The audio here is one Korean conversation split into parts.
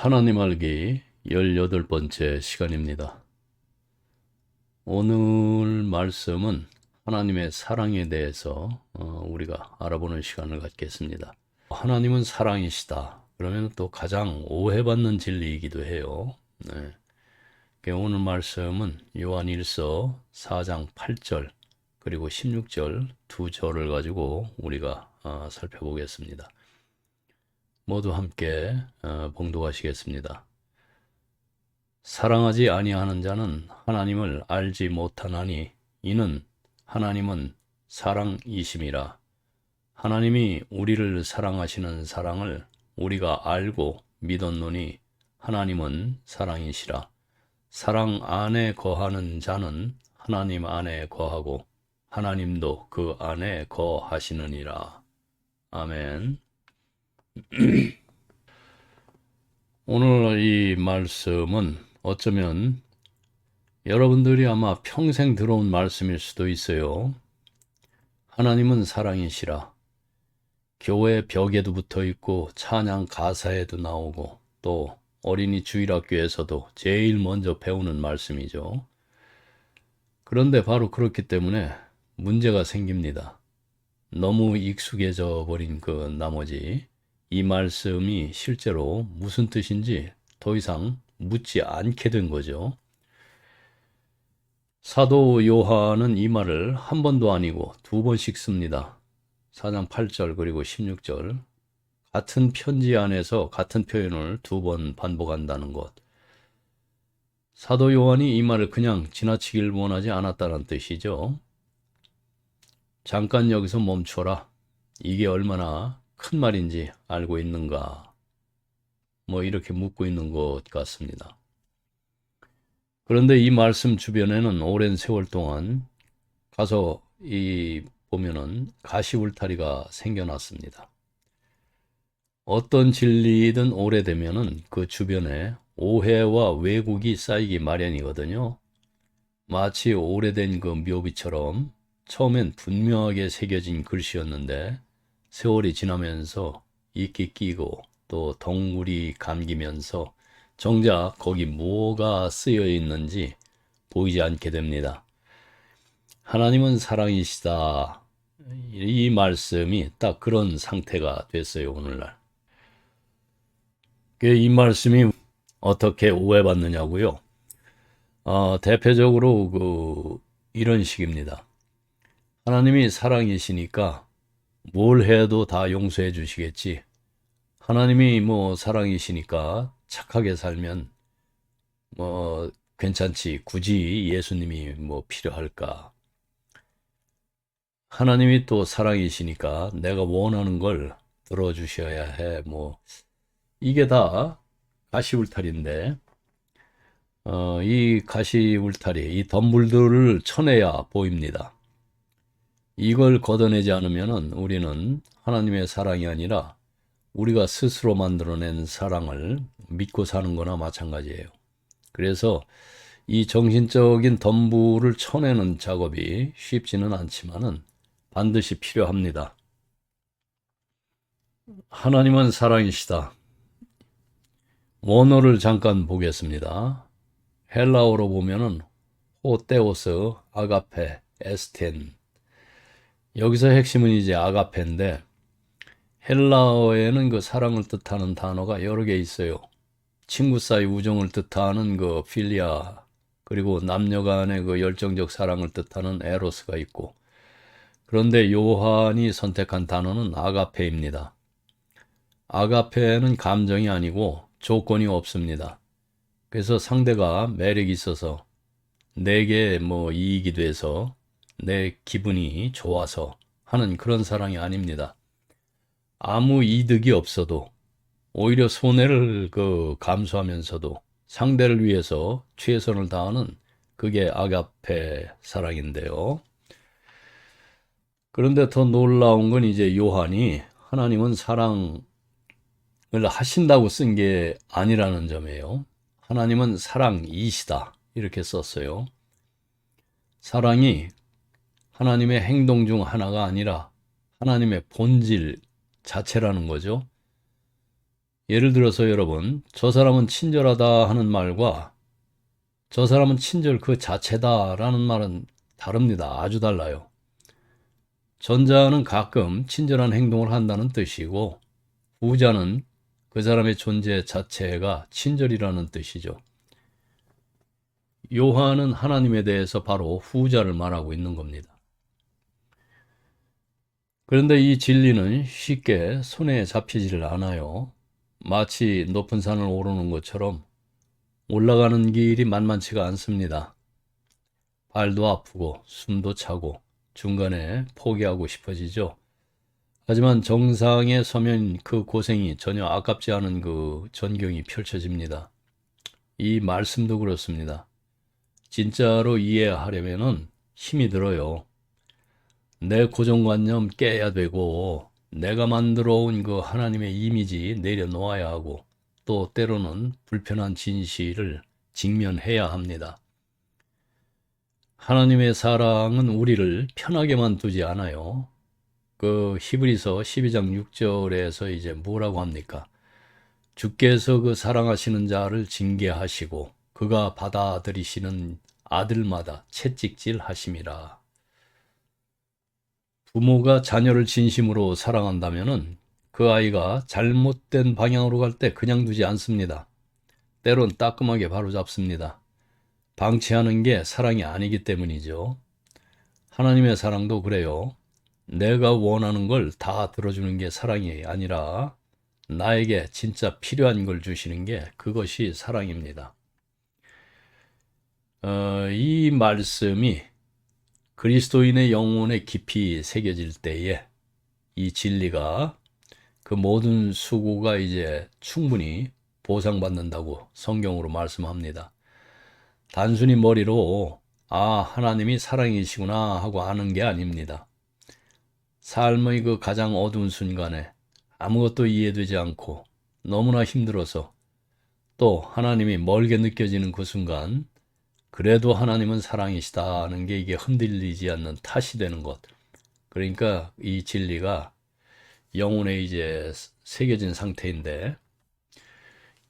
하나님 알기 18번째 시간입니다. 오늘 말씀은 하나님의 사랑에 대해서 우리가 알아보는 시간을 갖겠습니다. 하나님은 사랑이시다. 그러면 또 가장 오해받는 진리이기도 해요. 네. 오늘 말씀은 요한 1서 4장 8절 그리고 16절 두 절을 가지고 우리가 살펴보겠습니다. 모두 함께 봉독하시겠습니다. 사랑하지 아니하는 자는 하나님을 알지 못하나니 이는 하나님은 사랑이심이라. 하나님이 우리를 사랑하시는 사랑을 우리가 알고 믿었노니 하나님은 사랑이시라. 사랑 안에 거하는 자는 하나님 안에 거하고 하나님도 그 안에 거하시느니라. 아멘. 오늘 이 말씀은 어쩌면 여러분들이 아마 평생 들어온 말씀일 수도 있어요. 하나님은 사랑이시라. 교회 벽에도 붙어 있고 찬양 가사에도 나오고 또 어린이 주일학교에서도 제일 먼저 배우는 말씀이죠. 그런데 바로 그렇기 때문에 문제가 생깁니다. 너무 익숙해져 버린 그 나머지 이 말씀이 실제로 무슨 뜻인지 더 이상 묻지 않게 된 거죠. 사도 요한은 이 말을 한 번도 아니고 두 번씩 씁니다. 4장 8절 그리고 16절. 같은 편지 안에서 같은 표현을 두 번 반복한다는 것. 사도 요한이 이 말을 그냥 지나치길 원하지 않았다는 뜻이죠. 잠깐 여기서 멈춰라. 이게 얼마나 큰 말인지 알고 있는가? 이렇게 묻고 있는 것 같습니다. 그런데 이 말씀 주변에는 오랜 세월 동안 가서 보면은 가시울타리가 생겨났습니다. 어떤 진리든 오래되면은 그 주변에 오해와 왜곡이 쌓이기 마련이거든요. 마치 오래된 그 묘비처럼 처음엔 분명하게 새겨진 글씨였는데 세월이 지나면서 이끼 끼고 또 덩굴이 감기면서 정작 거기 뭐가 쓰여 있는지 보이지 않게 됩니다. 하나님은 사랑이시다. 이 말씀이 딱 그런 상태가 됐어요, 오늘날. 이 말씀이 어떻게 오해받느냐고요? 대표적으로 이런 식입니다. 하나님이 사랑이시니까 뭘 해도 다 용서해 주시겠지. 하나님이 사랑이시니까 착하게 살면 괜찮지. 굳이 예수님이 필요할까? 하나님이 또 사랑이시니까 내가 원하는 걸 들어주셔야 해. 이게 다 가시울타리인데, 이 가시울타리, 이 덤불들을 쳐내야 보입니다. 이걸 걷어내지 않으면 우리는 하나님의 사랑이 아니라 우리가 스스로 만들어낸 사랑을 믿고 사는 거나 마찬가지예요. 그래서 이 정신적인 덤불을 쳐내는 작업이 쉽지는 않지만은 반드시 필요합니다. 하나님은 사랑이시다. 원어를 잠깐 보겠습니다. 헬라어로 보면은 호테오스, 아가페, 에스텐. 여기서 핵심은 이제 아가페인데 헬라어에는 그 사랑을 뜻하는 단어가 여러 개 있어요. 친구 사이 우정을 뜻하는 그 필리아, 그리고 남녀 간의 그 열정적 사랑을 뜻하는 에로스가 있고, 그런데 요한이 선택한 단어는 아가페입니다. 아가페는 감정이 아니고 조건이 없습니다. 그래서 상대가 매력이 있어서 내게 이익이 돼서 내 기분이 좋아서 하는 그런 사랑이 아닙니다. 아무 이득이 없어도 오히려 손해를 감수하면서도 상대를 위해서 최선을 다하는 그게 아가페 사랑인데요. 그런데 더 놀라운 건 이제 요한이 하나님은 사랑을 하신다고 쓴 게 아니라는 점이에요. 하나님은 사랑이시다 이렇게 썼어요. 사랑이 하나님의 행동 중 하나가 아니라 하나님의 본질 자체라는 거죠. 예를 들어서 여러분, 저 사람은 친절하다 하는 말과 저 사람은 친절 그 자체다라는 말은 다릅니다. 아주 달라요. 전자는 가끔 친절한 행동을 한다는 뜻이고, 후자는 그 사람의 존재 자체가 친절이라는 뜻이죠. 요한은 하나님에 대해서 바로 후자를 말하고 있는 겁니다. 그런데 이 진리는 쉽게 손에 잡히지를 않아요. 마치 높은 산을 오르는 것처럼 올라가는 길이 만만치가 않습니다. 발도 아프고 숨도 차고 중간에 포기하고 싶어지죠. 하지만 정상에 서면 그 고생이 전혀 아깝지 않은 그 전경이 펼쳐집니다. 이 말씀도 그렇습니다. 진짜로 이해하려면은 힘이 들어요. 내 고정관념 깨야 되고 내가 만들어 온 그 하나님의 이미지 내려놓아야 하고 또 때로는 불편한 진실을 직면해야 합니다. 하나님의 사랑은 우리를 편하게만 두지 않아요. 그 히브리서 12장 6절에서 이제 뭐라고 합니까? 주께서 그 사랑하시는 자를 징계하시고 그가 받아들이시는 아들마다 채찍질 하심이라. 부모가 자녀를 진심으로 사랑한다면은 그 아이가 잘못된 방향으로 갈 때 그냥 두지 않습니다. 때론 따끔하게 바로잡습니다. 방치하는 게 사랑이 아니기 때문이죠. 하나님의 사랑도 그래요. 내가 원하는 걸 다 들어주는 게 사랑이 아니라 나에게 진짜 필요한 걸 주시는 게 그것이 사랑입니다. 이 말씀이 그리스도인의 영혼에 깊이 새겨질 때에 이 진리가 그 모든 수고가 이제 충분히 보상받는다고 성경으로 말씀합니다. 단순히 머리로 하나님이 사랑이시구나 하고 아는 게 아닙니다. 삶의 그 가장 어두운 순간에 아무것도 이해되지 않고 너무나 힘들어서 또 하나님이 멀게 느껴지는 그 순간 그래도 하나님은 사랑이시다는 게 이게 흔들리지 않는 탓이 되는 것. 그러니까 이 진리가 영혼에 이제 새겨진 상태인데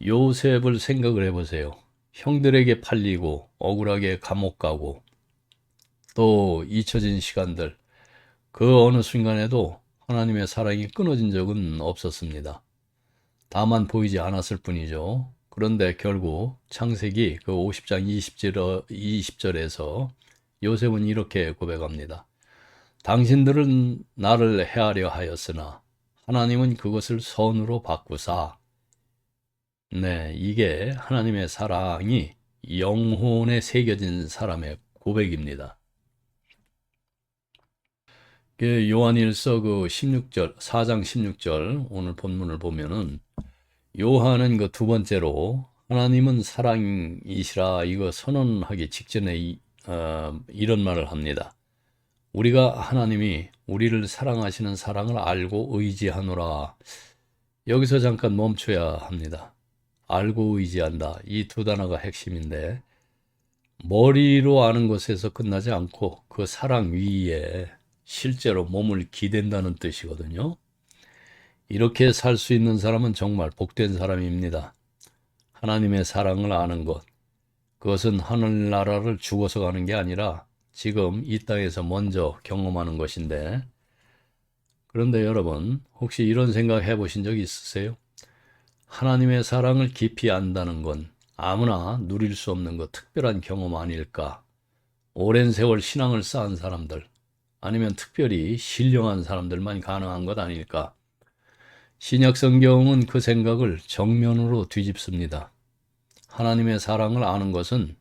요셉을 생각을 해보세요. 형들에게 팔리고 억울하게 감옥 가고 또 잊혀진 시간들 그 어느 순간에도 하나님의 사랑이 끊어진 적은 없었습니다. 다만 보이지 않았을 뿐이죠. 그런데 결국 창세기 그 50장 20절에서 요셉은 이렇게 고백합니다. 당신들은 나를 해하려 하였으나 하나님은 그것을 선으로 바꾸사. 네, 이게 하나님의 사랑이 영혼에 새겨진 사람의 고백입니다. 요한일서 그 16절, 4장 16절 오늘 본문을 보면은 요한은 그 두 번째로 하나님은 사랑이시라 이거 선언하기 직전에 이런 말을 합니다. 우리가 하나님이 우리를 사랑하시는 사랑을 알고 의지하노라. 여기서 잠깐 멈춰야 합니다. 알고 의지한다. 이 두 단어가 핵심인데 머리로 아는 것에서 끝나지 않고 그 사랑 위에 실제로 몸을 기댄다는 뜻이거든요. 이렇게 살 수 있는 사람은 정말 복된 사람입니다. 하나님의 사랑을 아는 것, 그것은 하늘나라를 죽어서 가는 게 아니라 지금 이 땅에서 먼저 경험하는 것인데, 그런데 여러분, 혹시 이런 생각 해보신 적 있으세요? 하나님의 사랑을 깊이 안다는 건 아무나 누릴 수 없는 그 특별한 경험 아닐까? 오랜 세월 신앙을 쌓은 사람들, 아니면 특별히 신령한 사람들만 가능한 것 아닐까? 신약 성경은 그 생각을 정면으로 뒤집습니다. 하나님의 사랑을 아는 것은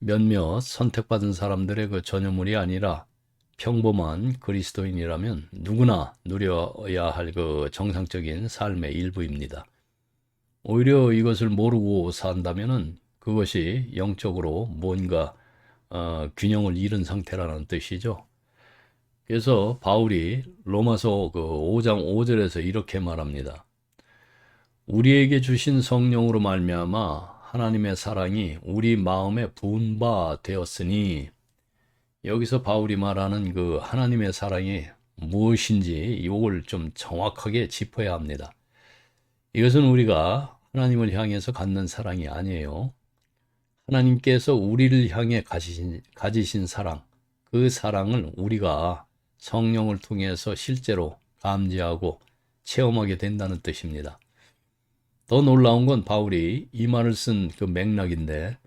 몇몇 선택받은 사람들의 그 전유물이 아니라 평범한 그리스도인이라면 누구나 누려야 할 그 정상적인 삶의 일부입니다. 오히려 이것을 모르고 산다면은 그것이 영적으로 뭔가 균형을 잃은 상태라는 뜻이죠. 그래서 바울이 로마서 그 5장 5절에서 이렇게 말합니다. 우리에게 주신 성령으로 말미암아 하나님의 사랑이 우리 마음에 부은 바 되었으니 여기서 바울이 말하는 그 하나님의 사랑이 무엇인지 이걸 좀 정확하게 짚어야 합니다. 이것은 우리가 하나님을 향해서 갖는 사랑이 아니에요. 하나님께서 우리를 향해 가지신 사랑, 그 사랑을 우리가 성령을 통해서 실제로 감지하고 체험하게 된다는 뜻입니다. 더 놀라운 건 바울이 이 말을 쓴 그 맥락인데,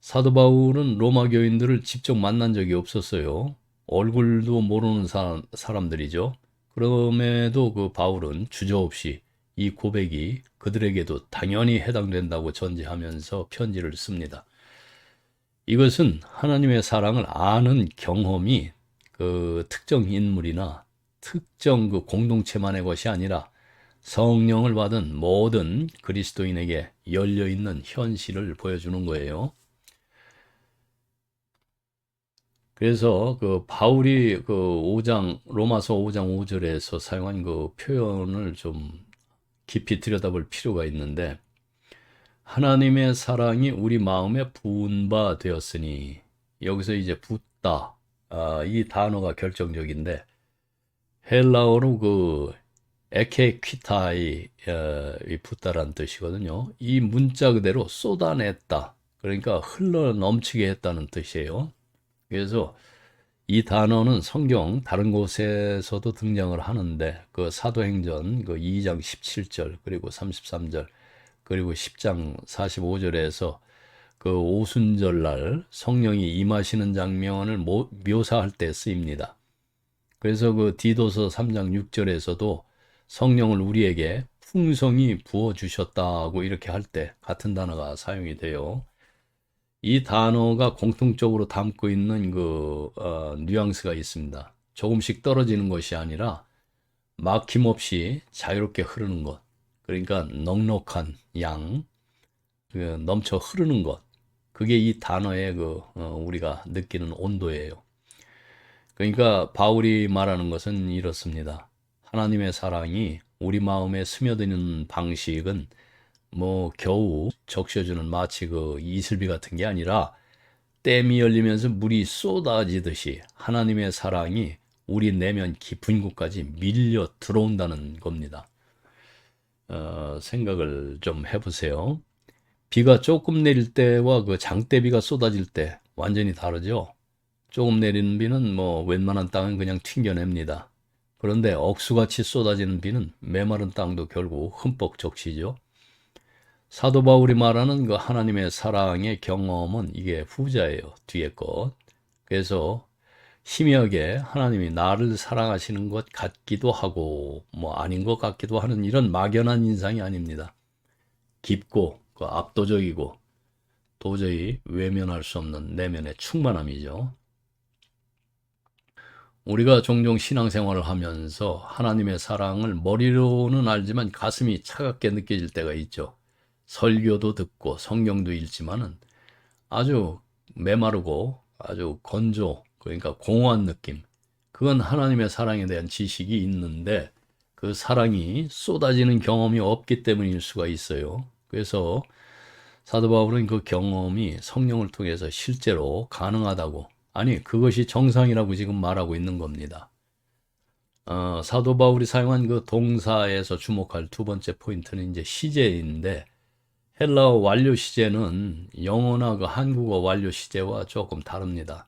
사도 바울은 로마 교인들을 직접 만난 적이 없었어요. 얼굴도 모르는 사람들이죠. 그럼에도 그 바울은 주저없이 이 고백이 그들에게도 당연히 해당된다고 전제하면서 편지를 씁니다. 이것은 하나님의 사랑을 아는 경험이 그 특정 인물이나 특정 그 공동체만의 것이 아니라 성령을 받은 모든 그리스도인에게 열려 있는 현실을 보여주는 거예요. 그래서 그 바울이 그 로마서 5장 5절에서 사용한 그 표현을 좀 깊이 들여다볼 필요가 있는데, 하나님의 사랑이 우리 마음에 부은 바 되었으니, 여기서 이제 붓다, 이 단어가 결정적인데, 헬라어로 그 에케퀴타이, 이 붓다란 뜻이거든요. 이 문자 그대로 쏟아냈다, 그러니까 흘러 넘치게 했다는 뜻이에요. 그래서 이 단어는 성경 다른 곳에서도 등장을 하는데, 그 사도행전 그 2장 17절 그리고 33절 그리고 10장 45절에서 그 오순절날 성령이 임하시는 장면을 묘사할 때 쓰입니다. 그래서 그 디도서 3장 6절에서도 성령을 우리에게 풍성히 부어주셨다고 이렇게 할 때 같은 단어가 사용이 돼요. 이 단어가 공통적으로 담고 있는 그 뉘앙스가 있습니다. 조금씩 떨어지는 것이 아니라 막힘없이 자유롭게 흐르는 것. 그러니까 넉넉한 양, 그 넘쳐 흐르는 것. 그게 이 단어의 그 우리가 느끼는 온도예요. 그러니까 바울이 말하는 것은 이렇습니다. 하나님의 사랑이 우리 마음에 스며드는 방식은 뭐 겨우 적셔주는 마치 그 이슬비 같은 게 아니라, 댐이 열리면서 물이 쏟아지듯이 하나님의 사랑이 우리 내면 깊은 곳까지 밀려 들어온다는 겁니다. 생각을 좀 해보세요. 비가 조금 내릴 때와 그 장대비가 쏟아질 때 완전히 다르죠. 조금 내리는 비는 뭐 웬만한 땅은 그냥 튕겨냅니다. 그런데 억수같이 쏟아지는 비는 메마른 땅도 결국 흠뻑 적시죠. 사도 바울이 말하는 그 하나님의 사랑의 경험은 이게 후자예요. 뒤에 것. 그래서 희미하게 하나님이 나를 사랑하시는 것 같기도 하고 뭐 아닌 것 같기도 하는 이런 막연한 인상이 아닙니다. 깊고 그 압도적이고 도저히 외면할 수 없는 내면의 충만함이죠. 우리가 종종 신앙생활을 하면서 하나님의 사랑을 머리로는 알지만 가슴이 차갑게 느껴질 때가 있죠. 설교도 듣고 성경도 읽지만은 아주 메마르고 아주 그러니까 공허한 느낌. 그건 하나님의 사랑에 대한 지식이 있는데 그 사랑이 쏟아지는 경험이 없기 때문일 수가 있어요. 그래서 사도 바울은 그 경험이 성령을 통해서 실제로 가능하다고, 아니 그것이 정상이라고 지금 말하고 있는 겁니다. 사도 바울이 사용한 그 동사에서 주목할 두 번째 포인트는 이제 시제인데, 헬라어 완료 시제는 영어나 그 한국어 완료 시제와 조금 다릅니다.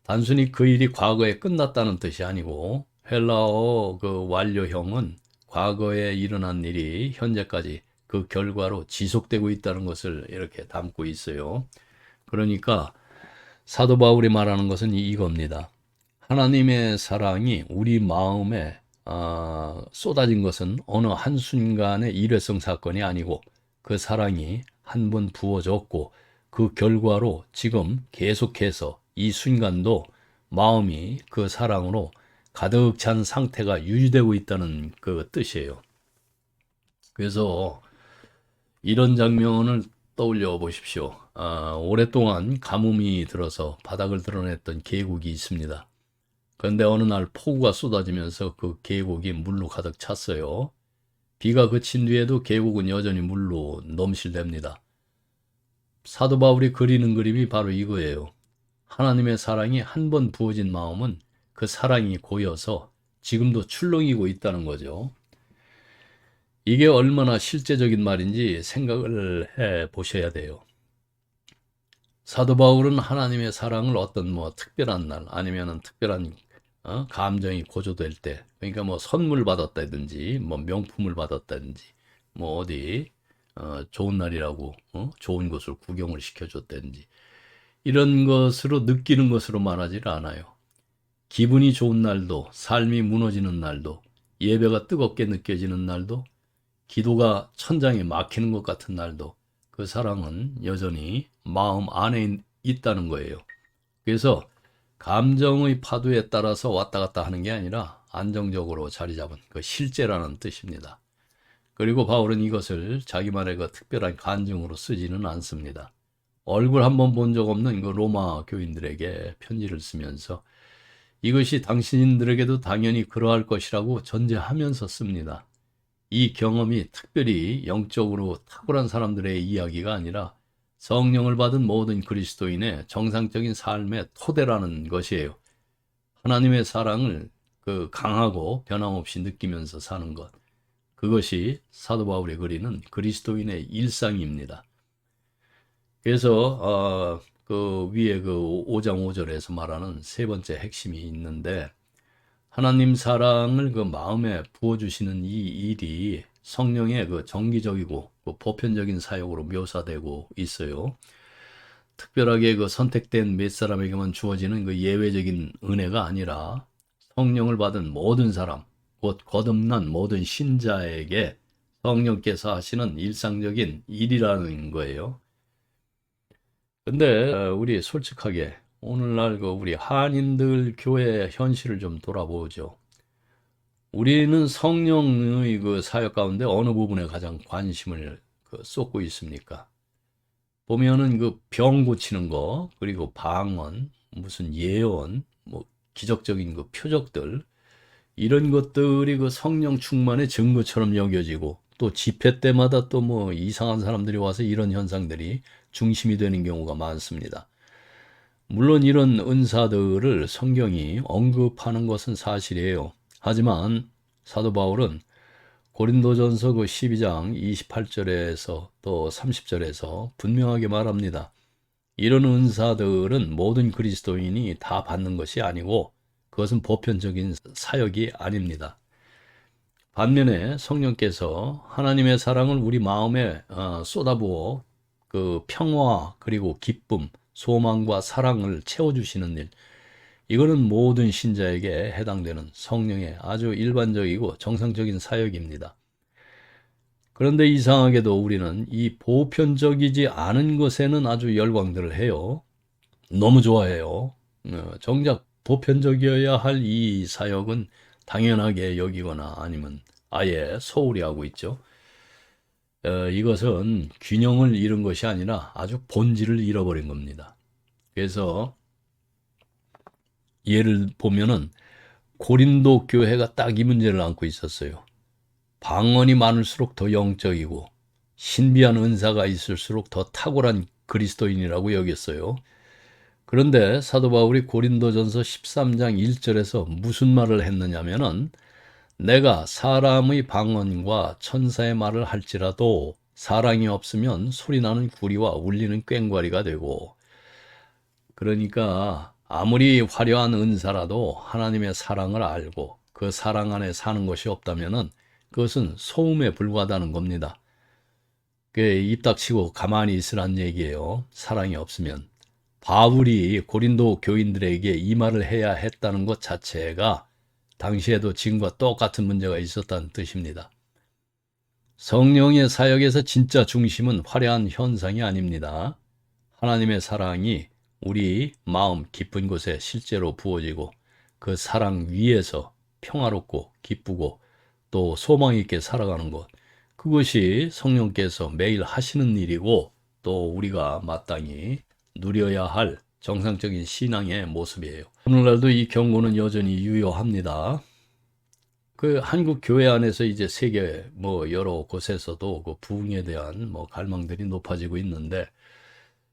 단순히 그 일이 과거에 끝났다는 뜻이 아니고, 헬라어 그 완료형은 과거에 일어난 일이 현재까지 그 결과로 지속되고 있다는 것을 이렇게 담고 있어요. 그러니까 사도 바울이 말하는 것은 이겁니다. 하나님의 사랑이 우리 마음에 쏟아진 것은 어느 한순간의 일회성 사건이 아니고, 그 사랑이 한 번 부어졌고 그 결과로 지금 계속해서 이 순간도 마음이 그 사랑으로 가득 찬 상태가 유지되고 있다는 그 뜻이에요. 그래서 이런 장면을 떠올려 보십시오. 오랫동안 가뭄이 들어서 바닥을 드러냈던 계곡이 있습니다. 그런데 어느 날 폭우가 쏟아지면서 그 계곡이 물로 가득 찼어요. 비가 그친 뒤에도 계곡은 여전히 물로 넘실댑니다. 사도 바울이 그리는 그림이 바로 이거예요. 하나님의 사랑이 한 번 부어진 마음은 그 사랑이 고여서 지금도 출렁이고 있다는 거죠. 이게 얼마나 실제적인 말인지 생각을 해 보셔야 돼요. 사도 바울은 하나님의 사랑을 어떤 뭐 특별한 날 아니면은 특별한 감정이 고조될 때, 그러니까 뭐 선물 받았다든지 뭐 명품을 받았다든지 뭐 어디 좋은 날이라고 좋은 곳을 구경을 시켜줬다든지 이런 것으로 느끼는 것으로 말하지 않아요. 기분이 좋은 날도, 삶이 무너지는 날도, 예배가 뜨겁게 느껴지는 날도, 기도가 천장에 막히는 것 같은 날도 그 사랑은 여전히 마음 안에 있다는 거예요. 그래서 감정의 파도에 따라서 왔다 갔다 하는 게 아니라 안정적으로 자리 잡은 그 실제라는 뜻입니다. 그리고 바울은 이것을 자기만의 그 특별한 간증으로 쓰지는 않습니다. 얼굴 한번 본 적 없는 그 로마 교인들에게 편지를 쓰면서 이것이 당신들에게도 당연히 그러할 것이라고 전제하면서 씁니다. 이 경험이 특별히 영적으로 탁월한 사람들의 이야기가 아니라 성령을 받은 모든 그리스도인의 정상적인 삶의 토대라는 것이에요. 하나님의 사랑을 그 강하고 변함없이 느끼면서 사는 것. 그것이 사도 바울이 그리는 그리스도인의 일상입니다. 그래서 그 위에 그 5장 5절에서 말하는 세 번째 핵심이 있는데, 하나님 사랑을 그 마음에 부어주시는 이 일이 성령의 그 정기적이고 그 보편적인 사역으로 묘사되고 있어요. 특별하게 그 선택된 몇 사람에게만 주어지는 그 예외적인 은혜가 아니라 성령을 받은 모든 사람, 곧 거듭난 모든 신자에게 성령께서 하시는 일상적인 일이라는 거예요. 근데 우리 솔직하게 오늘날 그 우리 한인들 교회 현실을 좀 돌아보죠. 우리는 성령의 그 사역 가운데 어느 부분에 가장 관심을 쏟고 있습니까? 보면은 그 병 고치는 거, 그리고 방언, 무슨 예언, 뭐 기적적인 그 표적들, 이런 것들이 그 성령 충만의 증거처럼 여겨지고, 또 집회 때마다 또 뭐 이상한 사람들이 와서 이런 현상들이 중심이 되는 경우가 많습니다. 물론 이런 은사들을 성경이 언급하는 것은 사실이에요. 하지만 사도 바울은 고린도전서 그 12장 28절에서 또 30절에서 분명하게 말합니다. 이런 은사들은 모든 그리스도인이 다 받는 것이 아니고 그것은 보편적인 사역이 아닙니다. 반면에 성령께서 하나님의 사랑을 우리 마음에 쏟아부어 그 평화 그리고 기쁨, 소망과 사랑을 채워주시는 일, 이거는 모든 신자에게 해당되는 성령의 아주 일반적이고 정상적인 사역입니다. 그런데 이상하게도 우리는 이 보편적이지 않은 것에는 아주 열광들을 해요. 너무 좋아해요. 정작 보편적이어야 할 이 사역은 당연하게 여기거나 아니면 아예 소홀히 하고 있죠. 이것은 균형을 잃은 것이 아니라 아주 본질을 잃어버린 겁니다. 그래서 예를 보면은 고린도 교회가 딱 이 문제를 안고 있었어요. 방언이 많을수록 더 영적이고 신비한 은사가 있을수록 더 탁월한 그리스도인이라고 여겼어요. 그런데 사도 바울이 고린도전서 13장 1절에서 무슨 말을 했느냐면은 내가 사람의 방언과 천사의 말을 할지라도 사랑이 없으면 소리나는 구리와 울리는 꽹과리가 되고, 그러니까 아무리 화려한 은사라도 하나님의 사랑을 알고 그 사랑 안에 사는 것이 없다면은 그것은 소음에 불과하다는 겁니다. 입 닥치고 가만히 있으란 얘기예요. 사랑이 없으면. 바울이 고린도 교인들에게 이 말을 해야 했다는 것 자체가 당시에도 지금과 똑같은 문제가 있었다는 뜻입니다. 성령의 사역에서 진짜 중심은 화려한 현상이 아닙니다. 하나님의 사랑이 우리 마음 깊은 곳에 실제로 부어지고 그 사랑 위에서 평화롭고 기쁘고 또 소망 있게 살아가는 것, 그것이 성령께서 매일 하시는 일이고 또 우리가 마땅히 누려야 할 정상적인 신앙의 모습이에요. 오늘날도 이 경고는 여전히 유효합니다. 그 한국 교회 안에서 이제 세계 뭐 여러 곳에서도 그 부흥에 대한 뭐 갈망들이 높아지고 있는데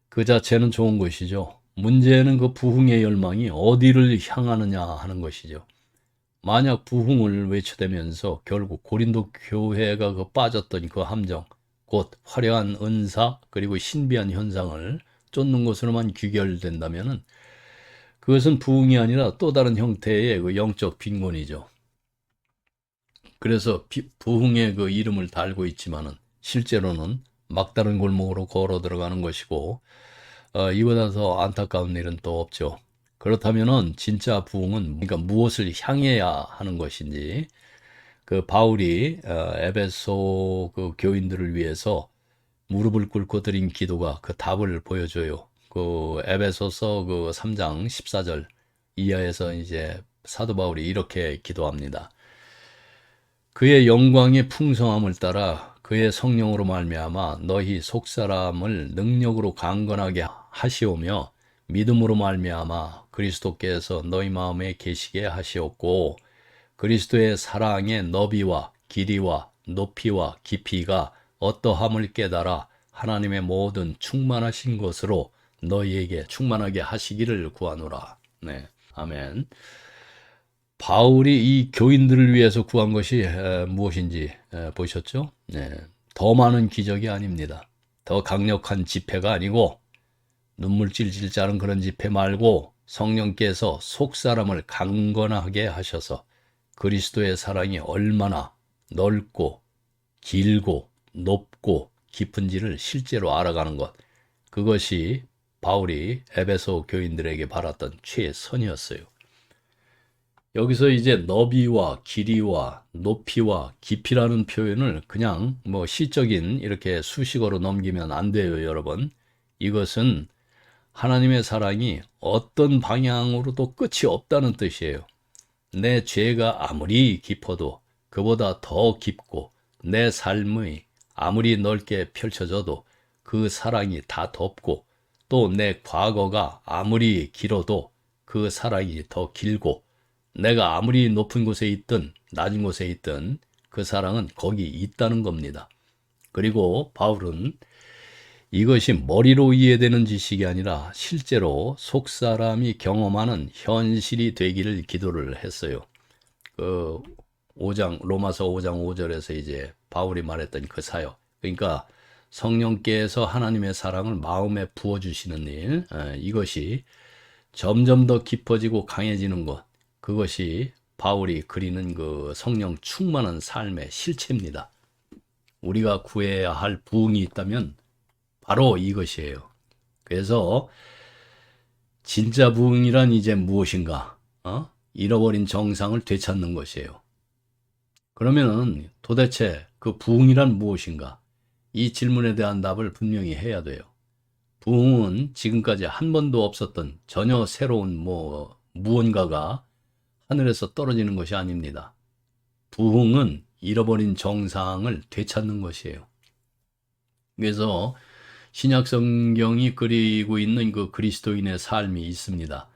그 자체는 좋은 것이죠. 문제는 그 부흥의 열망이 어디를 향하느냐 하는 것이죠. 만약 부흥을 외쳐대면서 결국 고린도 교회가 그 빠졌던 그 함정, 곧 화려한 은사 그리고 신비한 현상을 쫓는 것으로만 귀결된다면은 그것은 부흥이 아니라 또 다른 형태의 그 영적 빈곤이죠. 그래서 부흥의 그 이름을 달고 있지만은 실제로는 막다른 골목으로 걸어 들어가는 것이고, 이보다 더 안타까운 일은 또 없죠. 그렇다면은 진짜 부흥은 그러니까 무엇을 향해야 하는 것인지, 그 바울이 에베소 그 교인들을 위해서 무릎을 꿇고 드린 기도가 그 답을 보여줘요. 그 에베소서 그 3장 14절 이하에서 이제 사도 바울이 이렇게 기도합니다. 그의 영광의 풍성함을 따라 그의 성령으로 말미암아 너희 속사람을 능력으로 강건하게 하시오며 믿음으로 말미암아 그리스도께서 너희 마음에 계시게 하시었고 그리스도의 사랑의 너비와 길이와 높이와 깊이가 어떠함을 깨달아 하나님의 모든 충만하신 것으로 너희에게 충만하게 하시기를 구하노라. 네, 아멘. 바울이 이 교인들을 위해서 구한 것이 무엇인지 보셨죠? 네, 더 많은 기적이 아닙니다. 더 강력한 집회가 아니고 눈물 찔찔 자른 그런 집회 말고 성령께서 속사람을 강건하게 하셔서 그리스도의 사랑이 얼마나 넓고 길고 높고 깊은지를 실제로 알아가는 것. 그것이 바울이 에베소 교인들에게 바랐던 최선이었어요. 여기서 이제 너비와 길이와 높이와 깊이라는 표현을 그냥 뭐 시적인 이렇게 수식어로 넘기면 안 돼요, 여러분. 이것은 하나님의 사랑이 어떤 방향으로도 끝이 없다는 뜻이에요. 내 죄가 아무리 깊어도 그보다 더 깊고 내 삶이 아무리 넓게 펼쳐져도 그 사랑이 다 덮고 또 내 과거가 아무리 길어도 그 사랑이 더 길고 내가 아무리 높은 곳에 있든 낮은 곳에 있든 그 사랑은 거기 있다는 겁니다. 그리고 바울은 이것이 머리로 이해되는 지식이 아니라 실제로 속사람이 경험하는 현실이 되기를 기도를 했어요. 그 5장 로마서 5장 5절에서 이제 바울이 말했던 그 사역. 그러니까 성령께서 하나님의 사랑을 마음에 부어 주시는 일, 이것이 점점 더 깊어지고 강해지는 것. 그것이 바울이 그리는 그 성령 충만한 삶의 실체입니다. 우리가 구해야 할 부흥이 있다면 바로 이것이에요. 그래서 진짜 부흥이란 이제 무엇인가? 잃어버린 정상을 되찾는 것이에요. 그러면은 도대체 그 부흥이란 무엇인가? 이 질문에 대한 답을 분명히 해야 돼요. 부흥은 지금까지 한 번도 없었던 전혀 새로운 무언가가 하늘에서 떨어지는 것이 아닙니다. 부흥은 잃어버린 정상을 되찾는 것이에요. 그래서 신약 성경이 그리고 있는 그 그리스도인의 삶이 있습니다.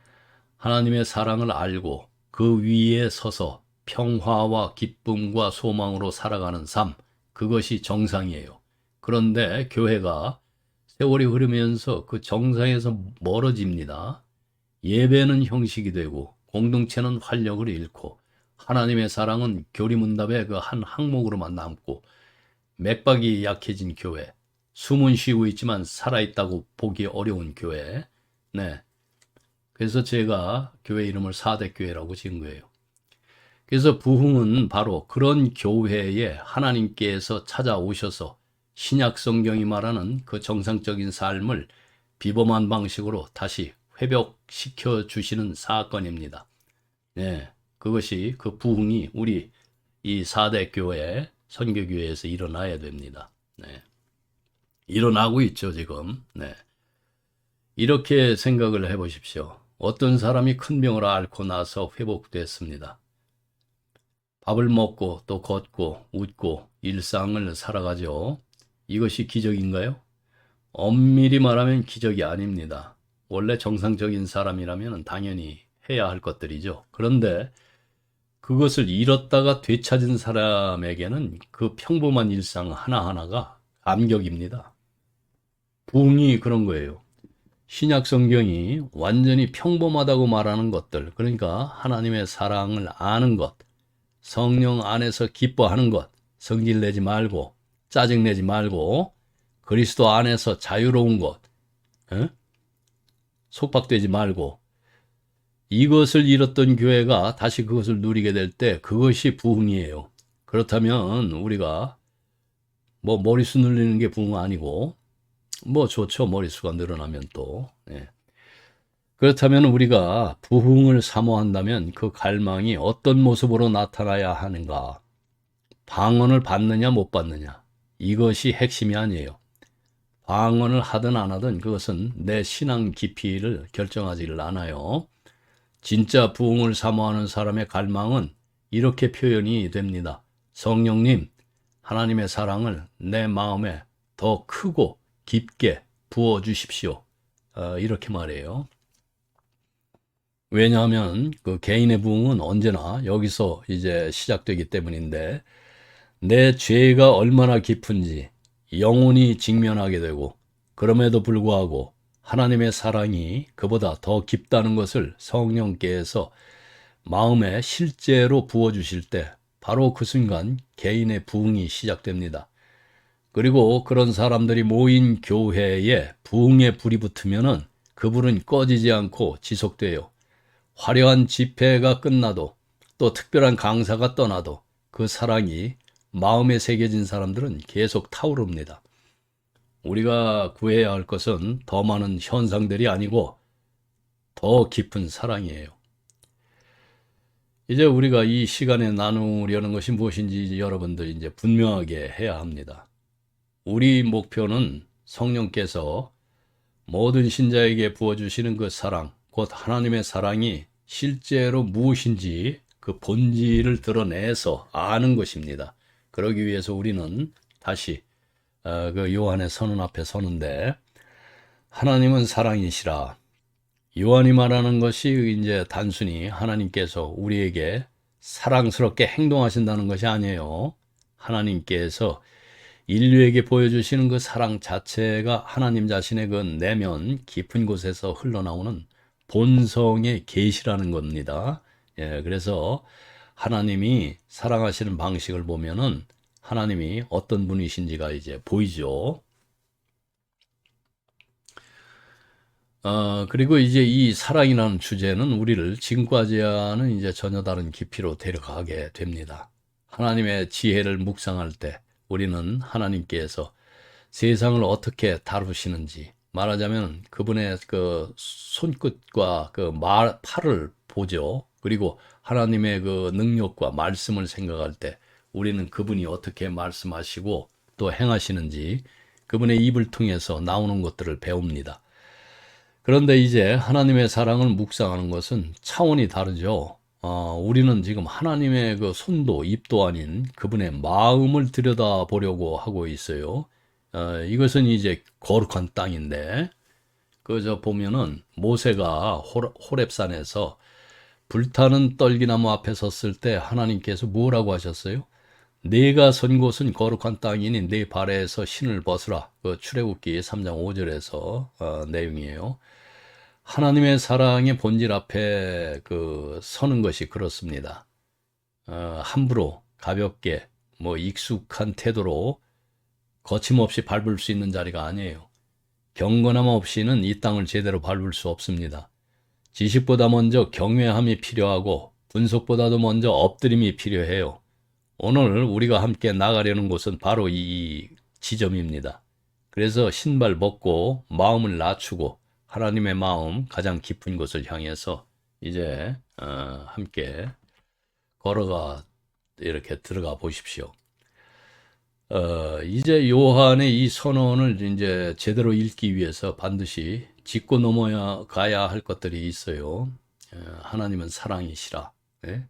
하나님의 사랑을 알고 그 위에 서서 평화와 기쁨과 소망으로 살아가는 삶, 그것이 정상이에요. 그런데 교회가 세월이 흐르면서 그 정상에서 멀어집니다. 예배는 형식이 되고 공동체는 활력을 잃고 하나님의 사랑은 교리문답의 그 한 항목으로만 남고 맥박이 약해진 교회, 숨은 쉬고 있지만 살아있다고 보기 어려운 교회. 네. 그래서 제가 교회 이름을 4대 교회라고 지은 거예요. 그래서 부흥은 바로 그런 교회에 하나님께서 찾아오셔서 신약 성경이 말하는 그 정상적인 삶을 비범한 방식으로 다시 회복시켜 주시는 사건입니다. 네. 그것이 그 부흥이 우리 이 4대 교회, 선교교회에서 일어나야 됩니다. 네. 일어나고 있죠, 지금. 네. 이렇게 생각을 해보십시오. 어떤 사람이 큰 병을 앓고 나서 회복됐습니다. 밥을 먹고 또 걷고 웃고 일상을 살아가죠. 이것이 기적인가요? 엄밀히 말하면 기적이 아닙니다. 원래 정상적인 사람이라면 당연히 해야 할 것들이죠. 그런데 그것을 잃었다가 되찾은 사람에게는 그 평범한 일상 하나하나가 감격입니다. 부흥이 그런 거예요. 신약 성경이 완전히 평범하다고 말하는 것들, 그러니까 하나님의 사랑을 아는 것, 성령 안에서 기뻐하는 것, 성질 내지 말고, 짜증 내지 말고, 그리스도 안에서 자유로운 것, 속박되지 말고, 이것을 잃었던 교회가 다시 그것을 누리게 될 때 그것이 부흥이에요. 그렇다면 우리가 뭐 머리수 늘리는 게 부흥 아니고, 뭐 좋죠. 머리수가 늘어나면 또. 예. 그렇다면 우리가 부흥을 사모한다면 그 갈망이 어떤 모습으로 나타나야 하는가? 방언을 받느냐 못 받느냐? 이것이 핵심이 아니에요. 방언을 하든 안 하든 그것은 내 신앙 깊이를 결정하지를 않아요. 진짜 부흥을 사모하는 사람의 갈망은 이렇게 표현이 됩니다. 성령님, 하나님의 사랑을 내 마음에 더 크고 깊게 부어주십시오. 이렇게 말해요. 왜냐하면 그 개인의 부흥은 언제나 여기서 이제 시작되기 때문인데, 내 죄가 얼마나 깊은지 영원히 직면하게 되고, 그럼에도 불구하고 하나님의 사랑이 그보다 더 깊다는 것을 성령께서 마음에 실제로 부어주실 때 바로 그 순간 개인의 부흥이 시작됩니다. 그리고 그런 사람들이 모인 교회에 부흥의 불이 붙으면은 그 불은 꺼지지 않고 지속돼요. 화려한 집회가 끝나도 또 특별한 강사가 떠나도 그 사랑이 마음에 새겨진 사람들은 계속 타오릅니다. 우리가 구해야 할 것은 더 많은 현상들이 아니고 더 깊은 사랑이에요. 이제 우리가 이 시간에 나누려는 것이 무엇인지 여러분들 이제 분명하게 해야 합니다. 우리 목표는 성령께서 모든 신자에게 부어주시는 그 사랑, 곧 하나님의 사랑이 실제로 무엇인지 그 본질을 드러내서 아는 것입니다. 그러기 위해서 우리는 다시 그 요한의 선언 앞에 서는데, 하나님은 사랑이시라. 요한이 말하는 것이 이제 단순히 하나님께서 우리에게 사랑스럽게 행동하신다는 것이 아니에요. 하나님께서 인류에게 보여주시는 그 사랑 자체가 하나님 자신의 그 내면 깊은 곳에서 흘러나오는 본성의 계시라는 겁니다. 예, 그래서 하나님이 사랑하시는 방식을 보면은 하나님이 어떤 분이신지가 이제 보이죠. 그리고 이제 이 사랑이라는 주제는 우리를 지금까지와는 이제 전혀 다른 깊이로 데려가게 됩니다. 하나님의 지혜를 묵상할 때 우리는 하나님께서 세상을 어떻게 다루시는지, 말하자면 그분의 그 손끝과 그 팔을 보죠. 그리고 하나님의 그 능력과 말씀을 생각할 때 우리는 그분이 어떻게 말씀하시고 또 행하시는지 그분의 입을 통해서 나오는 것들을 배웁니다. 그런데 이제 하나님의 사랑을 묵상하는 것은 차원이 다르죠. 우리는 지금 하나님의 그 손도 입도 아닌 그분의 마음을 들여다보려고 하고 있어요. 이것은 이제 거룩한 땅인데, 그저 보면은 모세가 호렙산에서 불타는 떨기나무 앞에 섰을 때 하나님께서 뭐라고 하셨어요? 내가 선 곳은 거룩한 땅이니 내 발에서 신을 벗으라. 그 출애굽기 3장 5절에서 내용이에요. 하나님의 사랑의 본질 앞에 그 서는 것이 그렇습니다. 함부로 가볍게 뭐 익숙한 태도로 거침없이 밟을 수 있는 자리가 아니에요. 경건함 없이는 이 땅을 제대로 밟을 수 없습니다. 지식보다 먼저 경외함이 필요하고 분석보다도 먼저 엎드림이 필요해요. 오늘 우리가 함께 나가려는 곳은 바로 이 지점입니다. 그래서 신발 벗고 마음을 낮추고 하나님의 마음 가장 깊은 곳을 향해서 이제 함께 걸어가 이렇게 들어가 보십시오. 이제 요한의 이 선언을 이제 제대로 읽기 위해서 반드시 짚고 넘어야 가야 할 것들이 있어요. 하나님은 사랑이시라. 네?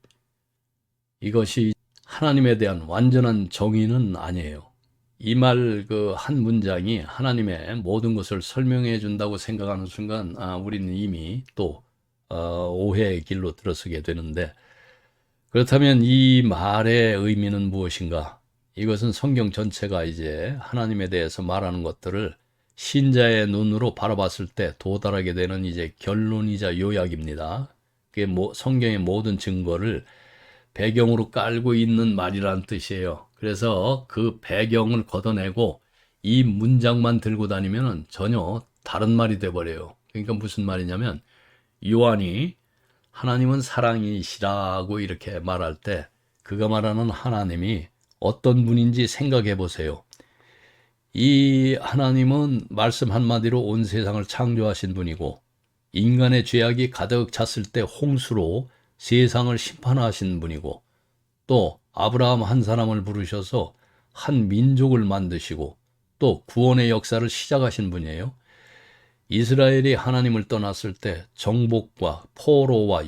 이것이 하나님에 대한 완전한 정의는 아니에요. 이 말 그 한 문장이 하나님의 모든 것을 설명해 준다고 생각하는 순간 우리는 이미 또 오해의 길로 들어서게 되는데, 그렇다면 이 말의 의미는 무엇인가? 이것은 성경 전체가 이제 하나님에 대해서 말하는 것들을 신자의 눈으로 바라봤을 때 도달하게 되는 이제 결론이자 요약입니다. 그게 성경의 모든 증거를 배경으로 깔고 있는 말이라는 뜻이에요. 그래서 그 배경을 걷어내고 이 문장만 들고 다니면 전혀 다른 말이 돼버려요. 그러니까 무슨 말이냐면 요한이 하나님은 사랑이시라고 이렇게 말할 때 그가 말하는 하나님이 어떤 분인지 생각해 보세요. 이 하나님은 말씀 한마디로 온 세상을 창조하신 분이고 인간의 죄악이 가득 찼을 때 홍수로 세상을 심판하신 분이고 또 아브라함 한 사람을 부르셔서 한 민족을 만드시고 또 구원의 역사를 시작하신 분이에요. 이스라엘이 하나님을 떠났을 때 정복과 포로와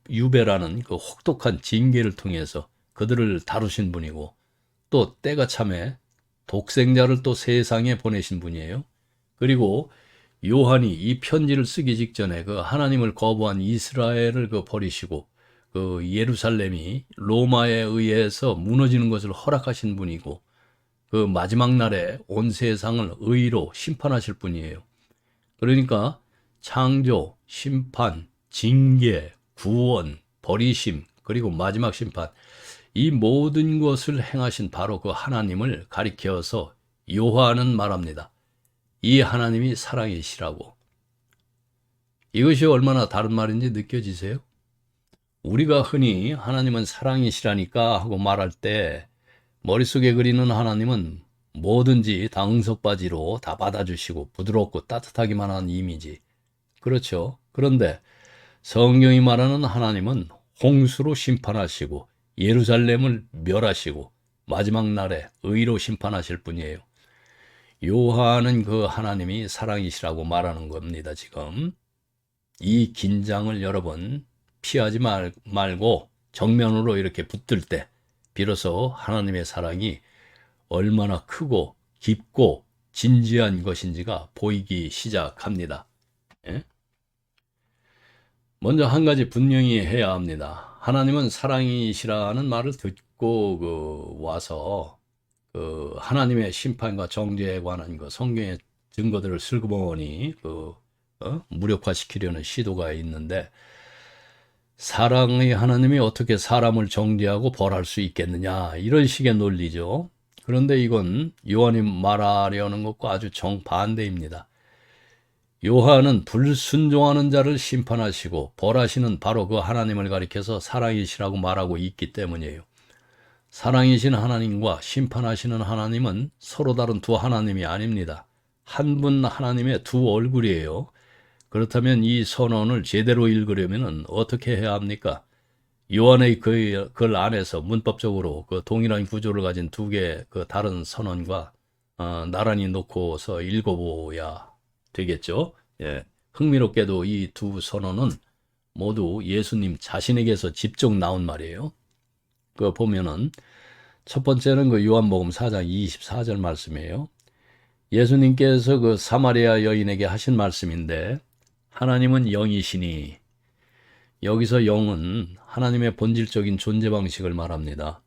유배라는 그 혹독한 징계를 통해서 그들을 다루신 분이고 또 때가 참에 독생자를 또 세상에 보내신 분이에요. 그리고 요한이 이 편지를 쓰기 직전에 그 하나님을 거부한 이스라엘을 버리시고 그 예루살렘이 로마에 의해서 무너지는 것을 허락하신 분이고 그 마지막 날에 온 세상을 의로 심판하실 분이에요. 그러니까 창조, 심판, 징계, 구원, 버리심, 그리고 마지막 심판, 이 모든 것을 행하신 바로 그 하나님을 가리켜서 요한은 말합니다. 이 하나님이 사랑이시라고. 이것이 얼마나 다른 말인지 느껴지세요? 우리가 흔히 하나님은 사랑이시라니까 하고 말할 때 머릿속에 그리는 하나님은 뭐든지 다 응석바지로 다 받아주시고 부드럽고 따뜻하기만 한 이미지. 그렇죠. 그런데 성경이 말하는 하나님은 홍수로 심판하시고 예루살렘을 멸하시고 마지막 날에 의로 심판하실 분이에요. 요한은 그 하나님이 사랑이시라고 말하는 겁니다, 지금. 이 긴장을 여러분 피하지 말고 정면으로 이렇게 붙들 때 비로소 하나님의 사랑이 얼마나 크고 깊고 진지한 것인지가 보이기 시작합니다. 예? 먼저 한 가지 분명히 해야 합니다. 하나님은 사랑이시라는 말을 듣고 와서 하나님의 심판과 정죄에 관한 성경의 증거들을 슬그머니 무력화시키려는 시도가 있는데 사랑의 하나님이 어떻게 사람을 정죄하고 벌할 수 있겠느냐 이런 식의 논리죠. 그런데 이건 요한이 말하려는 것과 아주 정반대입니다. 요한은 불순종하는 자를 심판하시고 벌하시는 바로 그 하나님을 가리켜서 사랑이시라고 말하고 있기 때문이에요. 사랑이신 하나님과 심판하시는 하나님은 서로 다른 두 하나님이 아닙니다. 한 분 하나님의 두 얼굴이에요. 그렇다면 이 선언을 제대로 읽으려면 어떻게 해야 합니까? 요한의 글 안에서 문법적으로 그 동일한 구조를 가진 두 개의 그 다른 선언과 나란히 놓고서 읽어보아야 되겠죠. 예. 흥미롭게도 이 두 선언은 모두 예수님 자신에게서 직접 나온 말이에요. 그 보면은 첫 번째는 그 요한복음 4장 24절 말씀이에요. 예수님께서 그 사마리아 여인에게 하신 말씀인데 하나님은 영이시니 여기서 영은 하나님의 본질적인 존재 방식을 말합니다.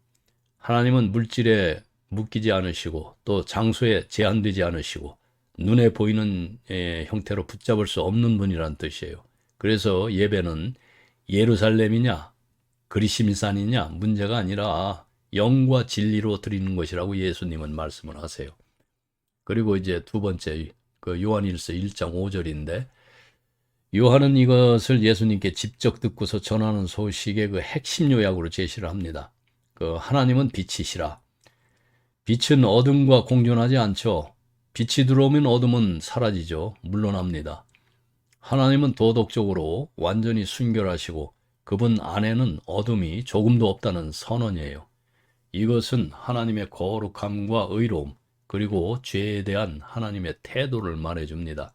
하나님은 물질에 묶이지 않으시고 또 장소에 제한되지 않으시고 눈에 보이는 형태로 붙잡을 수 없는 분이란 뜻이에요. 그래서 예배는 예루살렘이냐 그리심산이냐 문제가 아니라 영과 진리로 드리는 것이라고 예수님은 말씀을 하세요. 그리고 이제 두 번째 그 요한일서 1장 5절인데 요한은 이것을 예수님께 직접 듣고서 전하는 소식의 그 핵심 요약으로 제시를 합니다. 그 하나님은 빛이시라. 빛은 어둠과 공존하지 않죠. 빛이 들어오면 어둠은 사라지죠. 물러납니다. 하나님은 도덕적으로 완전히 순결하시고 그분 안에는 어둠이 조금도 없다는 선언이에요. 이것은 하나님의 거룩함과 의로움 그리고 죄에 대한 하나님의 태도를 말해줍니다.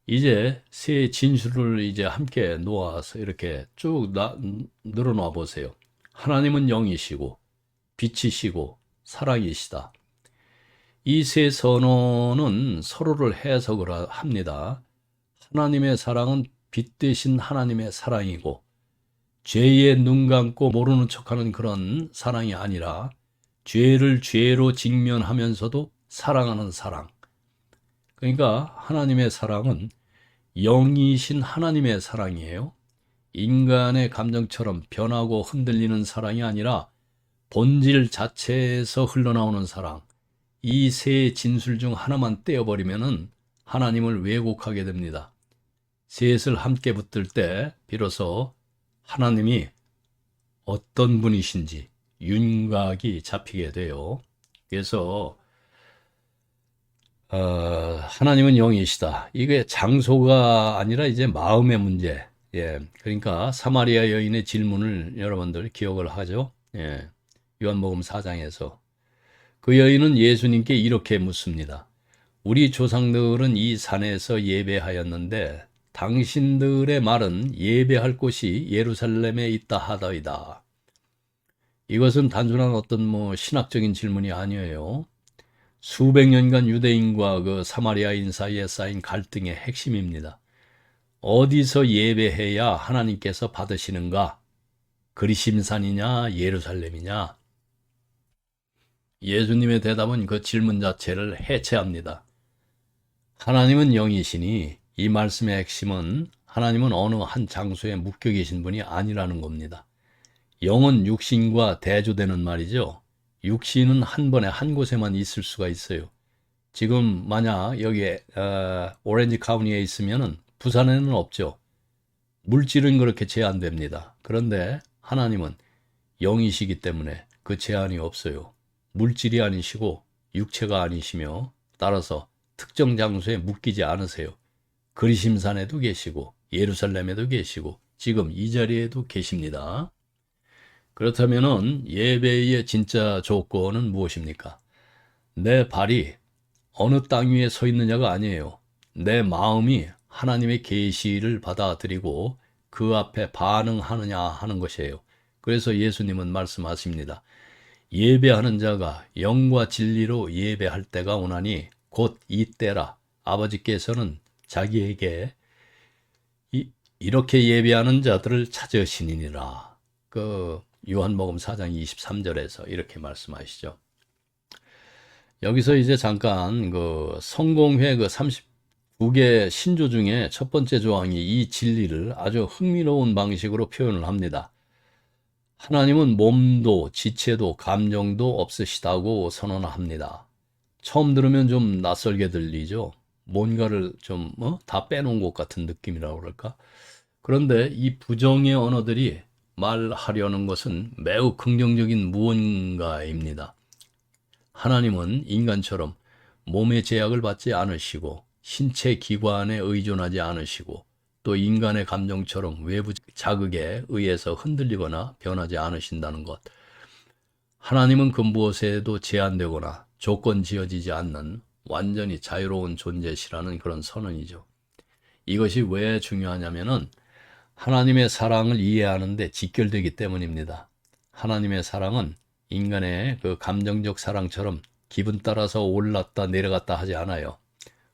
이제 세 진술을 이제 함께 놓아서 이렇게 쭉 늘어놔 보세요. 하나님은 영이시고 빛이시고 사랑이시다. 이 세 선언은 서로를 해석을 합니다. 하나님의 사랑은 빛 대신 하나님의 사랑이고 죄에 눈 감고 모르는 척하는 그런 사랑이 아니라 죄를 죄로 직면하면서도 사랑하는 사랑. 그러니까 하나님의 사랑은 영이신 하나님의 사랑이에요. 인간의 감정처럼 변하고 흔들리는 사랑이 아니라 본질 자체에서 흘러나오는 사랑. 이 세 진술 중 하나만 떼어버리면은 하나님을 왜곡하게 됩니다. 셋을 함께 붙들 때 비로소 하나님이 어떤 분이신지 윤곽이 잡히게 돼요. 그래서 하나님은 영이시다. 이게 장소가 아니라 이제 마음의 문제. 예, 그러니까 사마리아 여인의 질문을 여러분들 기억을 하죠. 예, 요한복음 4장에서 그 여인은 예수님께 이렇게 묻습니다. 우리 조상들은 이 산에서 예배하였는데 당신들의 말은 예배할 곳이 예루살렘에 있다 하더이다. 이것은 단순한 어떤 신학적인 질문이 아니에요. 수백 년간 유대인과 그 사마리아인 사이에 쌓인 갈등의 핵심입니다. 어디서 예배해야 하나님께서 받으시는가? 그리심산이냐, 예루살렘이냐? 예수님의 대답은 그 질문 자체를 해체합니다. 하나님은 영이시니 이 말씀의 핵심은 하나님은 어느 한 장소에 묶여 계신 분이 아니라는 겁니다. 영은 육신과 대조되는 말이죠. 육신은 한 번에 한 곳에만 있을 수가 있어요. 지금 만약 여기에 오렌지 카운티에 있으면은 부산에는 없죠. 물질은 그렇게 제한됩니다. 그런데 하나님은 영이시기 때문에 그 제한이 없어요. 물질이 아니시고 육체가 아니시며 따라서 특정 장소에 묶이지 않으세요. 그리심산에도 계시고 예루살렘에도 계시고 지금 이 자리에도 계십니다. 그렇다면은 예배의 진짜 조건은 무엇입니까? 내 발이 어느 땅 위에 서 있느냐가 아니에요. 내 마음이 하나님의 계시를 받아들이고 그 앞에 반응하느냐 하는 것이에요. 그래서 예수님은 말씀하십니다. 예배하는 자가 영과 진리로 예배할 때가 오나니 곧 이때라. 아버지께서는 자기에게 이렇게 예배하는 자들을 찾으시니라. 그 요한복음 4장 23절에서 이렇게 말씀하시죠. 여기서 이제 잠깐 그 성공회 그 39개 신조 중에 첫 번째 조항이 이 진리를 아주 흥미로운 방식으로 표현을 합니다. 하나님은 몸도 지체도 감정도 없으시다고 선언합니다. 처음 들으면 좀 낯설게 들리죠. 뭔가를 좀 다 빼놓은 것 같은 느낌이라고 그럴까? 그런데 이 부정의 언어들이 말하려는 것은 매우 긍정적인 무언가입니다. 하나님은 인간처럼 몸의 제약을 받지 않으시고 신체 기관에 의존하지 않으시고 또 인간의 감정처럼 외부 자극에 의해서 흔들리거나 변하지 않으신다는 것. 하나님은 그 무엇에도 제한되거나 조건 지어지지 않는 완전히 자유로운 존재시라는 그런 선언이죠. 이것이 왜 중요하냐면은 하나님의 사랑을 이해하는데 직결되기 때문입니다. 하나님의 사랑은 인간의 그 감정적 사랑처럼 기분 따라서 올랐다 내려갔다 하지 않아요.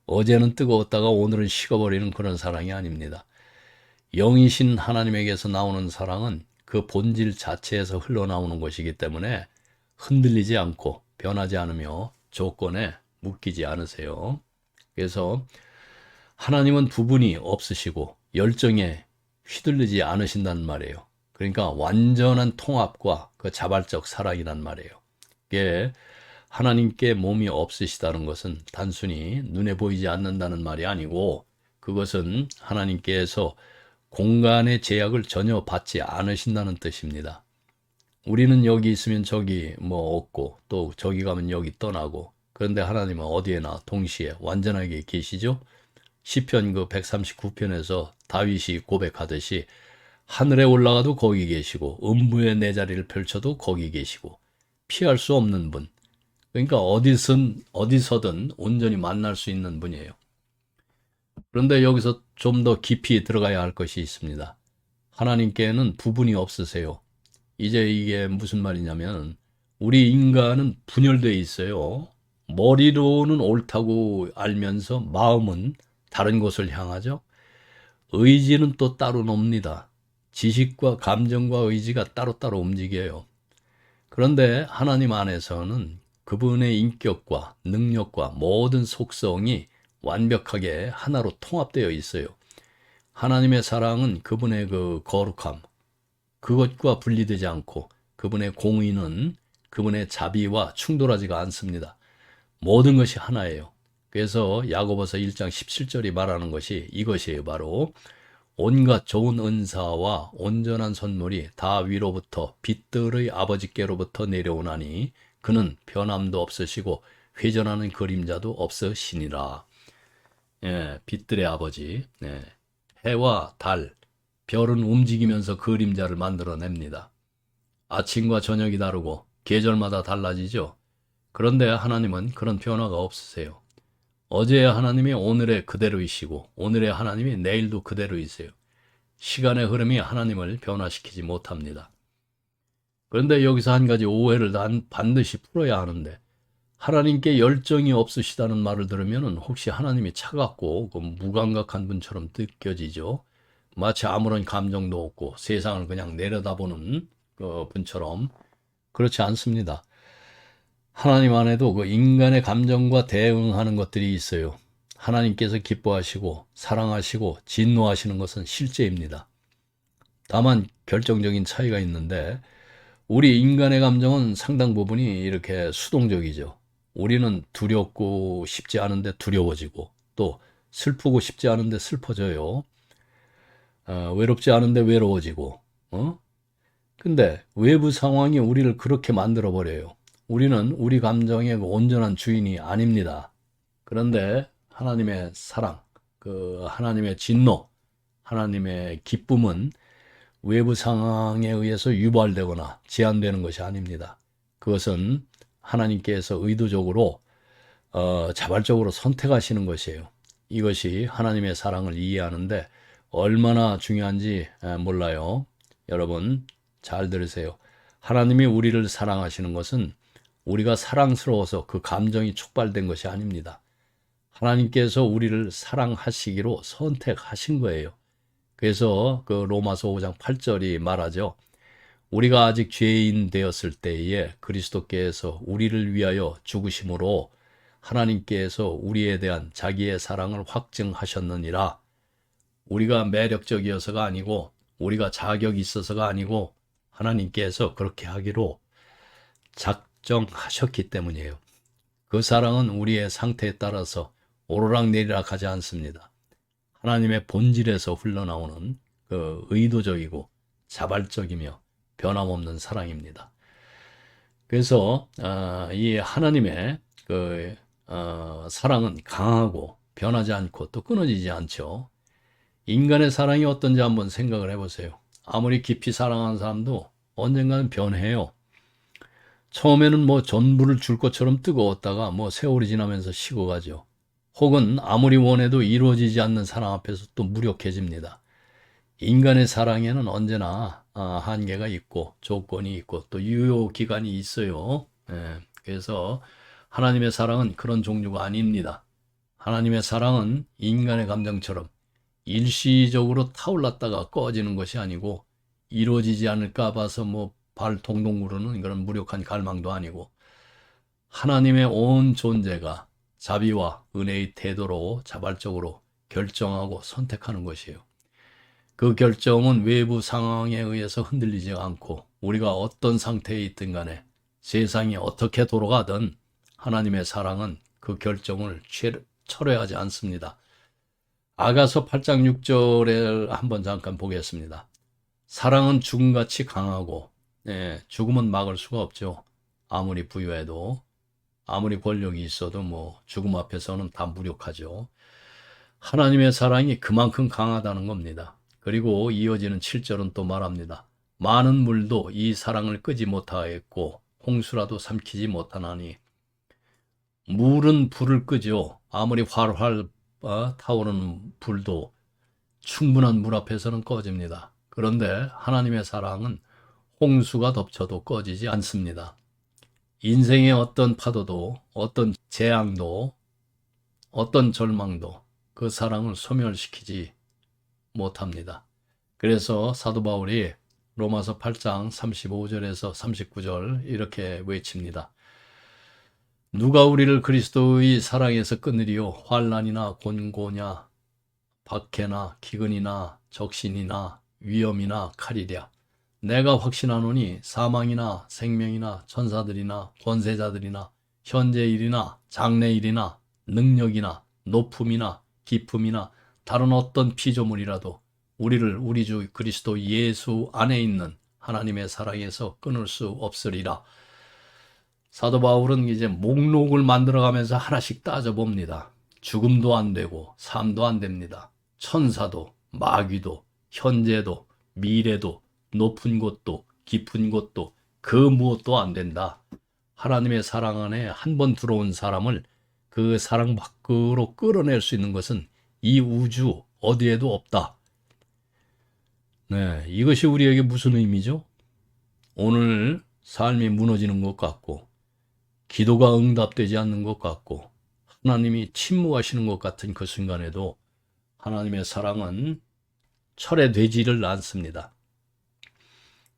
어제는 뜨거웠다가 오늘은 식어버리는 그런 사랑이 아닙니다. 영이신 하나님에게서 나오는 사랑은 그 본질 자체에서 흘러나오는 것이기 때문에 흔들리지 않고 변하지 않으며 조건에 묶이지 않으세요. 그래서 하나님은 부분이 없으시고 열정에 휘둘리지 않으신다는 말이에요. 그러니까 완전한 통합과 그 자발적 사랑이란 말이에요. 이게 하나님께 몸이 없으시다는 것은 단순히 눈에 보이지 않는다는 말이 아니고 그것은 하나님께서 공간의 제약을 전혀 받지 않으신다는 뜻입니다. 우리는 여기 있으면 저기 없고 또 저기 가면 여기 떠나고 그런데 하나님은 어디에나 동시에 완전하게 계시죠? 시편 그 139편에서 다윗이 고백하듯이 하늘에 올라가도 거기 계시고 음부에 내 자리를 펼쳐도 거기 계시고 피할 수 없는 분. 그러니까 어디서든 온전히 만날 수 있는 분이에요. 그런데 여기서 좀 더 깊이 들어가야 할 것이 있습니다. 하나님께는 부분이 없으세요. 이제 이게 무슨 말이냐면 우리 인간은 분열되어 있어요. 머리로는 옳다고 알면서 마음은 다른 곳을 향하죠. 의지는 또 따로 놉니다. 지식과 감정과 의지가 따로따로 움직여요. 그런데 하나님 안에서는 그분의 인격과 능력과 모든 속성이 완벽하게 하나로 통합되어 있어요. 하나님의 사랑은 그분의 그 거룩함, 그것과 분리되지 않고 그분의 공의는 그분의 자비와 충돌하지가 않습니다. 모든 것이 하나예요. 그래서 야고보서 1장 17절이 말하는 것이 이것이에요. 바로 온갖 좋은 은사와 온전한 선물이 다 위로부터 빛들의 아버지께로부터 내려오나니 그는 변함도 없으시고 회전하는 그림자도 없으시니라. 예, 빛들의 아버지. 예, 해와 달, 별은 움직이면서 그림자를 만들어냅니다. 아침과 저녁이 다르고 계절마다 달라지죠. 그런데 하나님은 그런 변화가 없으세요. 어제의 하나님이 오늘의 그대로이시고 오늘의 하나님이 내일도 그대로이세요. 시간의 흐름이 하나님을 변화시키지 못합니다. 그런데 여기서 한 가지 오해를 반드시 풀어야 하는데, 하나님께 열정이 없으시다는 말을 들으면 혹시 하나님이 차갑고 무감각한 분처럼 느껴지죠. 마치 아무런 감정도 없고 세상을 그냥 내려다보는 분처럼. 그렇지 않습니다. 하나님 안에도 그 인간의 감정과 대응하는 것들이 있어요. 하나님께서 기뻐하시고 사랑하시고 진노하시는 것은 실제입니다. 다만 결정적인 차이가 있는데, 우리 인간의 감정은 상당 부분이 이렇게 수동적이죠. 우리는 두렵고 싶지 않은데 두려워지고, 또 슬프고 싶지 않은데 슬퍼져요. 외롭지 않은데 외로워지고. 근데 외부 상황이 우리를 그렇게 만들어 버려요. 우리는 우리 감정의 그 온전한 주인이 아닙니다. 그런데 하나님의 사랑, 그 하나님의 진노, 하나님의 기쁨은 외부 상황에 의해서 유발되거나 제한되는 것이 아닙니다. 그것은 하나님께서 의도적으로 자발적으로 선택하시는 것이에요. 이것이 하나님의 사랑을 이해하는데 얼마나 중요한지 몰라요. 여러분 잘 들으세요. 하나님이 우리를 사랑하시는 것은 우리가 사랑스러워서 그 감정이 촉발된 것이 아닙니다. 하나님께서 우리를 사랑하시기로 선택하신 거예요. 그래서 그 로마서 5장 8절이 말하죠. 우리가 아직 죄인 되었을 때에 그리스도께서 우리를 위하여 죽으심으로 하나님께서 우리에 대한 자기의 사랑을 확증하셨느니라. 우리가 매력적이어서가 아니고 우리가 자격이 있어서가 아니고 하나님께서 그렇게 하기로 작정하셨기 때문이에요. 그 사랑은 우리의 상태에 따라서 오르락내리락 하지 않습니다. 하나님의 본질에서 흘러나오는 그 의도적이고 자발적이며 변함없는 사랑입니다. 그래서 이 하나님의 그 사랑은 강하고 변하지 않고 또 끊어지지 않죠. 인간의 사랑이 어떤지 한번 생각을 해보세요. 아무리 깊이 사랑하는 사람도 언젠가는 변해요. 처음에는 뭐 전부를 줄 것처럼 뜨거웠다가 뭐 세월이 지나면서 식어가죠. 혹은 아무리 원해도 이루어지지 않는 사랑 앞에서 또 무력해집니다. 인간의 사랑에는 언제나 한계가 있고 조건이 있고 또 유효 기간이 있어요. 예, 그래서 하나님의 사랑은 그런 종류가 아닙니다. 하나님의 사랑은 인간의 감정처럼 일시적으로 타올랐다가 꺼지는 것이 아니고, 이루어지지 않을까 봐서 뭐 발 동동 구르는 그런 무력한 갈망도 아니고, 하나님의 온 존재가 자비와 은혜의 태도로 자발적으로 결정하고 선택하는 것이에요. 그 결정은 외부 상황에 의해서 흔들리지 않고 우리가 어떤 상태에 있든 간에 세상이 어떻게 돌아가든 하나님의 사랑은 그 결정을 철회하지 않습니다. 아가서 8장 6절을 한번 잠깐 보겠습니다. 사랑은 죽음같이 강하고 죽음은 막을 수가 없죠. 아무리 부유해도 아무리 권력이 있어도 뭐 죽음 앞에서는 다 무력하죠. 하나님의 사랑이 그만큼 강하다는 겁니다. 그리고 이어지는 7절은 또 말합니다. 많은 물도 이 사랑을 끄지 못하였고 홍수라도 삼키지 못하나니. 물은 불을 끄죠. 아무리 활활 타오르는 불도 충분한 물 앞에서는 꺼집니다. 그런데 하나님의 사랑은 홍수가 덮쳐도 꺼지지 않습니다. 인생의 어떤 파도도 어떤 재앙도 어떤 절망도 그 사랑을 소멸시키지 못합니다. 그래서 사도 바울이 로마서 8장 35절에서 39절 이렇게 외칩니다. 누가 우리를 그리스도의 사랑에서 끊으리요? 환난이나 곤고냐, 박해나 기근이나 적신이나 위험이나 칼이랴. 내가 확신하노니 사망이나 생명이나 천사들이나 권세자들이나 현재일이나 장래일이나 능력이나 높음이나 깊음이나 다른 어떤 피조물이라도 우리를 우리 주 그리스도 예수 안에 있는 하나님의 사랑에서 끊을 수 없으리라. 사도 바울은 이제 목록을 만들어가면서 하나씩 따져봅니다. 죽음도 안 되고 삶도 안 됩니다. 천사도 마귀도 현재도 미래도 높은 곳도 깊은 곳도 그 무엇도 안 된다. 하나님의 사랑 안에 한 번 들어온 사람을 그 사랑 밖으로 끌어낼 수 있는 것은 이 우주 어디에도 없다. 네, 이것이 우리에게 무슨 의미죠? 오늘 삶이 무너지는 것 같고 기도가 응답되지 않는 것 같고 하나님이 침묵하시는 것 같은 그 순간에도 하나님의 사랑은 철회되지를 않습니다.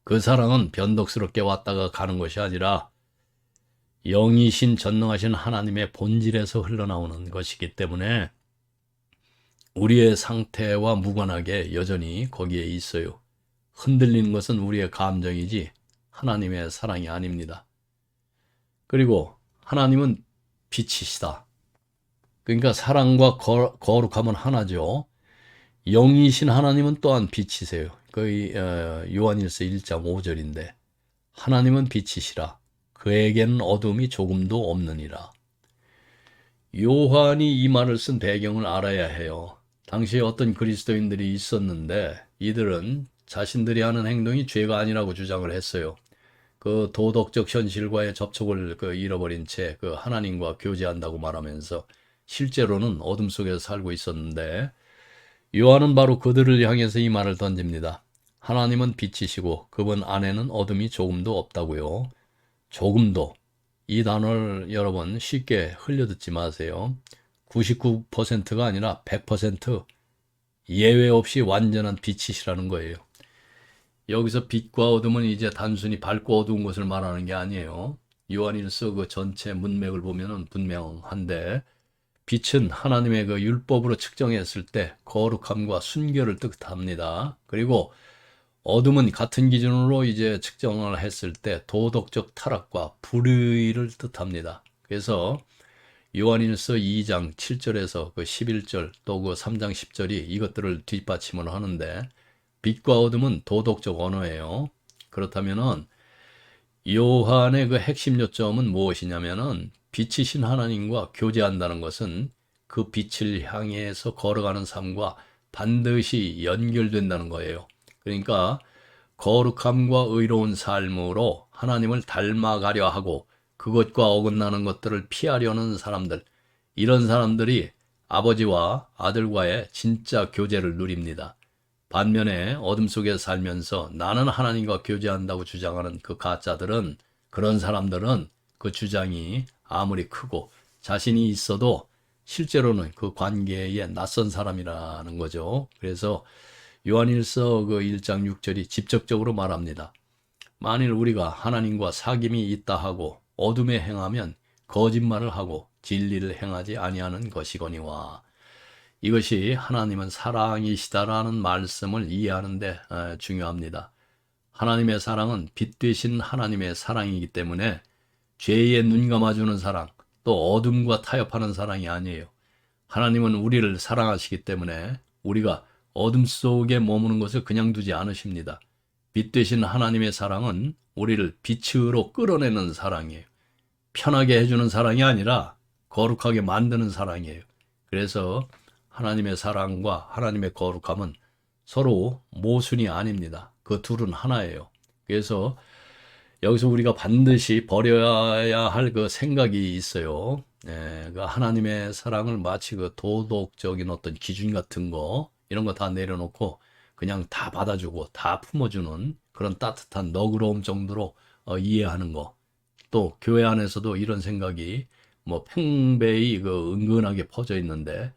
그 사랑은 변덕스럽게 왔다가 가는 것이 아니라 영이신 전능하신 하나님의 본질에서 흘러나오는 것이기 때문에 우리의 상태와 무관하게 여전히 거기에 있어요. 흔들리는 것은 우리의 감정이지 하나님의 사랑이 아닙니다. 그리고 하나님은 빛이시다. 그러니까 사랑과 거룩함은 하나죠. 영이신 하나님은 또한 빛이세요. 거의 요한일서 1장 5절인데 하나님은 빛이시라. 그에게는 어둠이 조금도 없느니라. 요한이 이 말을 쓴 배경을 알아야 해요. 당시에 어떤 그리스도인들이 있었는데 이들은 자신들이 하는 행동이 죄가 아니라고 주장을 했어요. 그 도덕적 현실과의 접촉을 잃어버린 채 그 하나님과 교제한다고 말하면서 실제로는 어둠 속에서 살고 있었는데 요한은 바로 그들을 향해서 이 말을 던집니다. 하나님은 빛이시고 그분 안에는 어둠이 조금도 없다고요. 조금도. 이 단어를 여러분 쉽게 흘려듣지 마세요. 99%가 아니라 100% 예외 없이 완전한 빛이시라는 거예요. 여기서 빛과 어둠은 이제 단순히 밝고 어두운 것을 말하는 게 아니에요. 요한일서 그 전체 문맥을 보면은 분명한데 빛은 하나님의 그 율법으로 측정했을 때 거룩함과 순결을 뜻합니다. 그리고 어둠은 같은 기준으로 이제 측정을 했을 때 도덕적 타락과 불의를 뜻합니다. 그래서 요한일서 2장 7절에서 그 11절 또 그 3장 10절이 이것들을 뒷받침을 하는데 빛과 어둠은 도덕적 언어예요. 그렇다면은 요한의 그 핵심 요점은 무엇이냐면은 빛이신 하나님과 교제한다는 것은 그 빛을 향해서 걸어가는 삶과 반드시 연결된다는 거예요. 그러니까 거룩함과 의로운 삶으로 하나님을 닮아가려 하고 그것과 어긋나는 것들을 피하려는 사람들, 이런 사람들이 아버지와 아들과의 진짜 교제를 누립니다. 반면에 어둠 속에 살면서 나는 하나님과 교제한다고 주장하는 그 가짜들은, 그런 사람들은 그 주장이 아무리 크고 자신이 있어도 실제로는 그 관계에 낯선 사람이라는 거죠. 그래서 요한일서 그 1장 6절이 직접적으로 말합니다. 만일 우리가 하나님과 사귐이 있다 하고 어둠에 행하면 거짓말을 하고 진리를 행하지 아니하는 것이거니와. 이것이 하나님은 사랑이시다라는 말씀을 이해하는데 중요합니다. 하나님의 사랑은 빛 되신 하나님의 사랑이기 때문에 죄에 눈 감아주는 사랑, 또 어둠과 타협하는 사랑이 아니에요. 하나님은 우리를 사랑하시기 때문에 우리가 어둠 속에 머무는 것을 그냥 두지 않으십니다. 빛 되신 하나님의 사랑은 우리를 빛으로 끌어내는 사랑이에요. 편하게 해주는 사랑이 아니라 거룩하게 만드는 사랑이에요. 그래서 하나님의 사랑과 하나님의 거룩함은 서로 모순이 아닙니다. 그 둘은 하나예요. 그래서 여기서 우리가 반드시 버려야 할 그 생각이 있어요. 그 하나님의 사랑을 마치 그 도덕적인 어떤 기준 같은 거, 이런 거 다 내려놓고 그냥 다 받아주고 다 품어주는 그런 따뜻한 너그러움 정도로 이해하는 거. 또 교회 안에서도 이런 생각이 뭐 팽배히 그 은근하게 퍼져 있는데,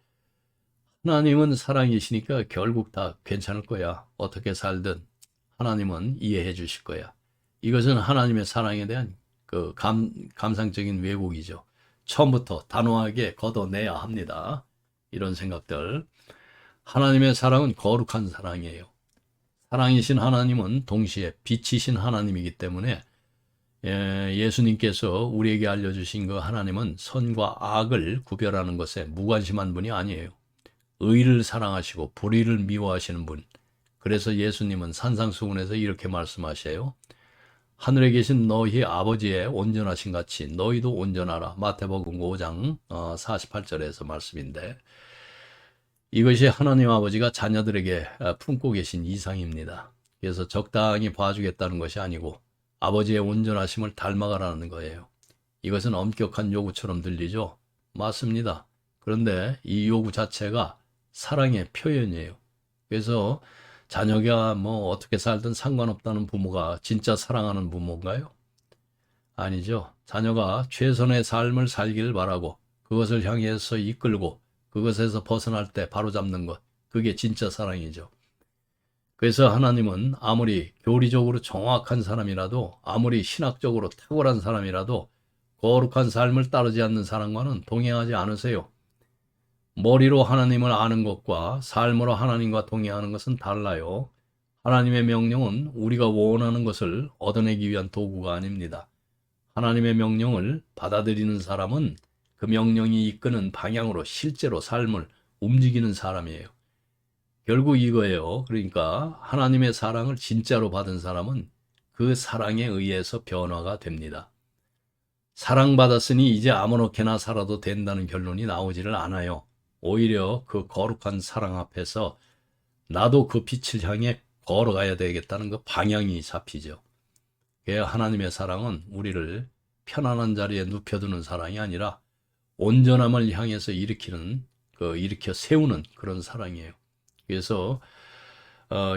하나님은 사랑이시니까 결국 다 괜찮을 거야. 어떻게 살든 하나님은 이해해 주실 거야. 이것은 하나님의 사랑에 대한 그 감상적인 왜곡이죠. 처음부터 단호하게 걷어내야 합니다. 이런 생각들. 하나님의 사랑은 거룩한 사랑이에요. 사랑이신 하나님은 동시에 빛이신 하나님이기 때문에 예수님께서 우리에게 알려주신 그 하나님은 선과 악을 구별하는 것에 무관심한 분이 아니에요. 의를 사랑하시고 불의를 미워하시는 분. 그래서 예수님은 산상수훈에서 이렇게 말씀하셔요. 하늘에 계신 너희 아버지의 온전하신 같이 너희도 온전하라. 마태복음 5장 48절에서 말씀인데, 이것이 하나님 아버지가 자녀들에게 품고 계신 이상입니다. 그래서 적당히 봐주겠다는 것이 아니고 아버지의 온전하심을 닮아가라는 거예요. 이것은 엄격한 요구처럼 들리죠? 맞습니다. 그런데 이 요구 자체가 사랑의 표현이에요. 그래서 자녀가 뭐 어떻게 살든 상관없다는 부모가 진짜 사랑하는 부모인가요? 아니죠. 자녀가 최선의 삶을 살기를 바라고 그것을 향해서 이끌고 그것에서 벗어날 때 바로잡는 것, 그게 진짜 사랑이죠. 그래서 하나님은 아무리 교리적으로 정확한 사람이라도, 아무리 신학적으로 탁월한 사람이라도 거룩한 삶을 따르지 않는 사람과는 동행하지 않으세요. 머리로 하나님을 아는 것과 삶으로 하나님과 동행하는 것은 달라요. 하나님의 명령은 우리가 원하는 것을 얻어내기 위한 도구가 아닙니다. 하나님의 명령을 받아들이는 사람은 그 명령이 이끄는 방향으로 실제로 삶을 움직이는 사람이에요. 결국 이거예요. 그러니까 하나님의 사랑을 진짜로 받은 사람은 그 사랑에 의해서 변화가 됩니다. 사랑받았으니 이제 아무렇게나 살아도 된다는 결론이 나오지를 않아요. 오히려 그 거룩한 사랑 앞에서 나도 그 빛을 향해 걸어가야 되겠다는 그 방향이 잡히죠. 하나님의 사랑은 우리를 편안한 자리에 눕혀두는 사랑이 아니라 온전함을 향해서 일으켜 세우는 그런 사랑이에요. 그래서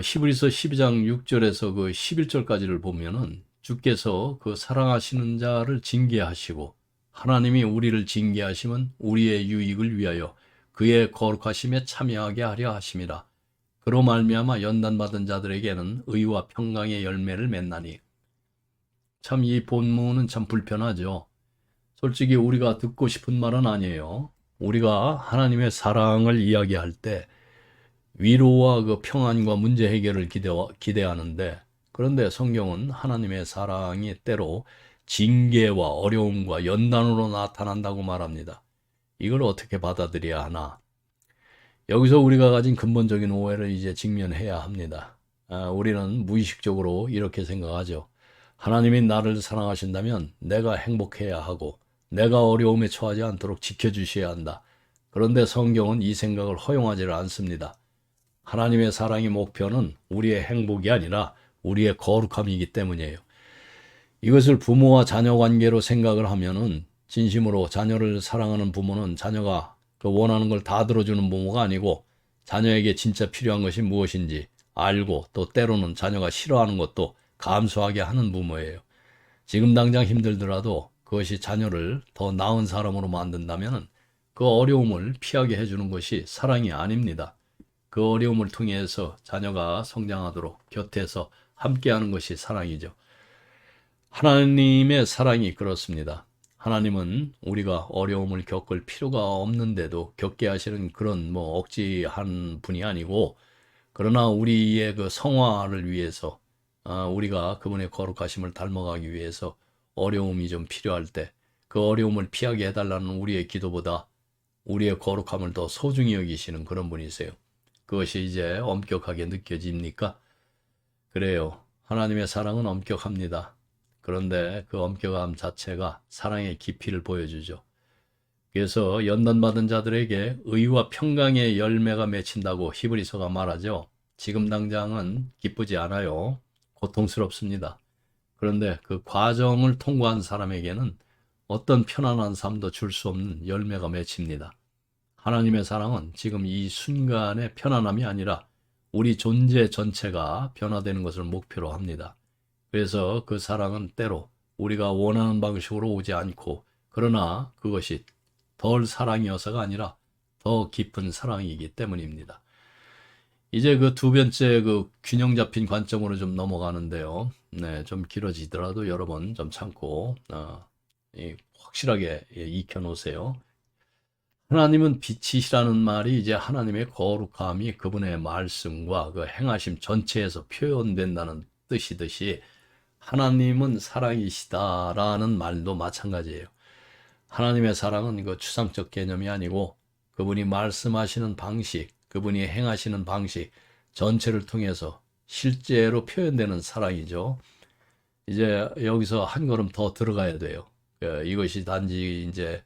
히브리서 12장 6절에서 그 11절까지를 보면은 주께서 그 사랑하시는 자를 징계하시고 하나님이 우리를 징계하시면 우리의 유익을 위하여 그의 거룩하심에 참여하게 하려 하심이라. 그로 말미암아 연단받은 자들에게는 의와 평강의 열매를 맺나니. 참 이 본문은 참 불편하죠. 솔직히 우리가 듣고 싶은 말은 아니에요. 우리가 하나님의 사랑을 이야기할 때 위로와 그 평안과 문제 해결을 기대하는데, 그런데 성경은 하나님의 사랑이 때로 징계와 어려움과 연단으로 나타난다고 말합니다. 이걸 어떻게 받아들여야 하나? 여기서 우리가 가진 근본적인 오해를 이제 직면해야 합니다. 우리는 무의식적으로 이렇게 생각하죠. 하나님이 나를 사랑하신다면 내가 행복해야 하고 내가 어려움에 처하지 않도록 지켜주셔야 한다. 그런데 성경은 이 생각을 허용하지를 않습니다. 하나님의 사랑의 목표는 우리의 행복이 아니라 우리의 거룩함이기 때문이에요. 이것을 부모와 자녀 관계로 생각을 하면은, 진심으로 자녀를 사랑하는 부모는 자녀가 그 원하는 걸 다 들어주는 부모가 아니고 자녀에게 진짜 필요한 것이 무엇인지 알고 또 때로는 자녀가 싫어하는 것도 감수하게 하는 부모예요. 지금 당장 힘들더라도 그것이 자녀를 더 나은 사람으로 만든다면 그 어려움을 피하게 해주는 것이 사랑이 아닙니다. 그 어려움을 통해서 자녀가 성장하도록 곁에서 함께하는 것이 사랑이죠. 하나님의 사랑이 그렇습니다. 하나님은 우리가 어려움을 겪을 필요가 없는데도 겪게 하시는 그런 억지한 분이 아니고, 그러나 우리의 그 성화를 위해서, 우리가 그분의 거룩하심을 닮아가기 위해서 어려움이 좀 필요할 때 그 어려움을 피하게 해달라는 우리의 기도보다 우리의 거룩함을 더 소중히 여기시는 그런 분이세요. 그것이 이제 엄격하게 느껴집니까? 그래요. 하나님의 사랑은 엄격합니다. 그런데 그 엄격함 자체가 사랑의 깊이를 보여주죠. 그래서 연단받은 자들에게 의와 평강의 열매가 맺힌다고 히브리서가 말하죠. 지금 당장은 기쁘지 않아요. 고통스럽습니다. 그런데 그 과정을 통과한 사람에게는 어떤 편안한 삶도 줄 수 없는 열매가 맺힙니다. 하나님의 사랑은 지금 이 순간의 편안함이 아니라 우리 존재 전체가 변화되는 것을 목표로 합니다. 그래서 그 사랑은 때로 우리가 원하는 방식으로 오지 않고, 그러나 그것이 덜 사랑이어서가 아니라 더 깊은 사랑이기 때문입니다. 이제 그 두 번째 그 균형 잡힌 관점으로 좀 넘어가는데요. 네, 좀 길어지더라도 여러 번 좀 참고 확실하게 익혀놓으세요. 하나님은 빛이시라는 말이 이제 하나님의 거룩함이 그분의 말씀과 그 행하심 전체에서 표현된다는 뜻이듯이 하나님은 사랑이시다라는 말도 마찬가지예요. 하나님의 사랑은 그 추상적 개념이 아니고 그분이 말씀하시는 방식, 그분이 행하시는 방식 전체를 통해서 실제로 표현되는 사랑이죠. 이제 여기서 한 걸음 더 들어가야 돼요. 이것이 단지 이제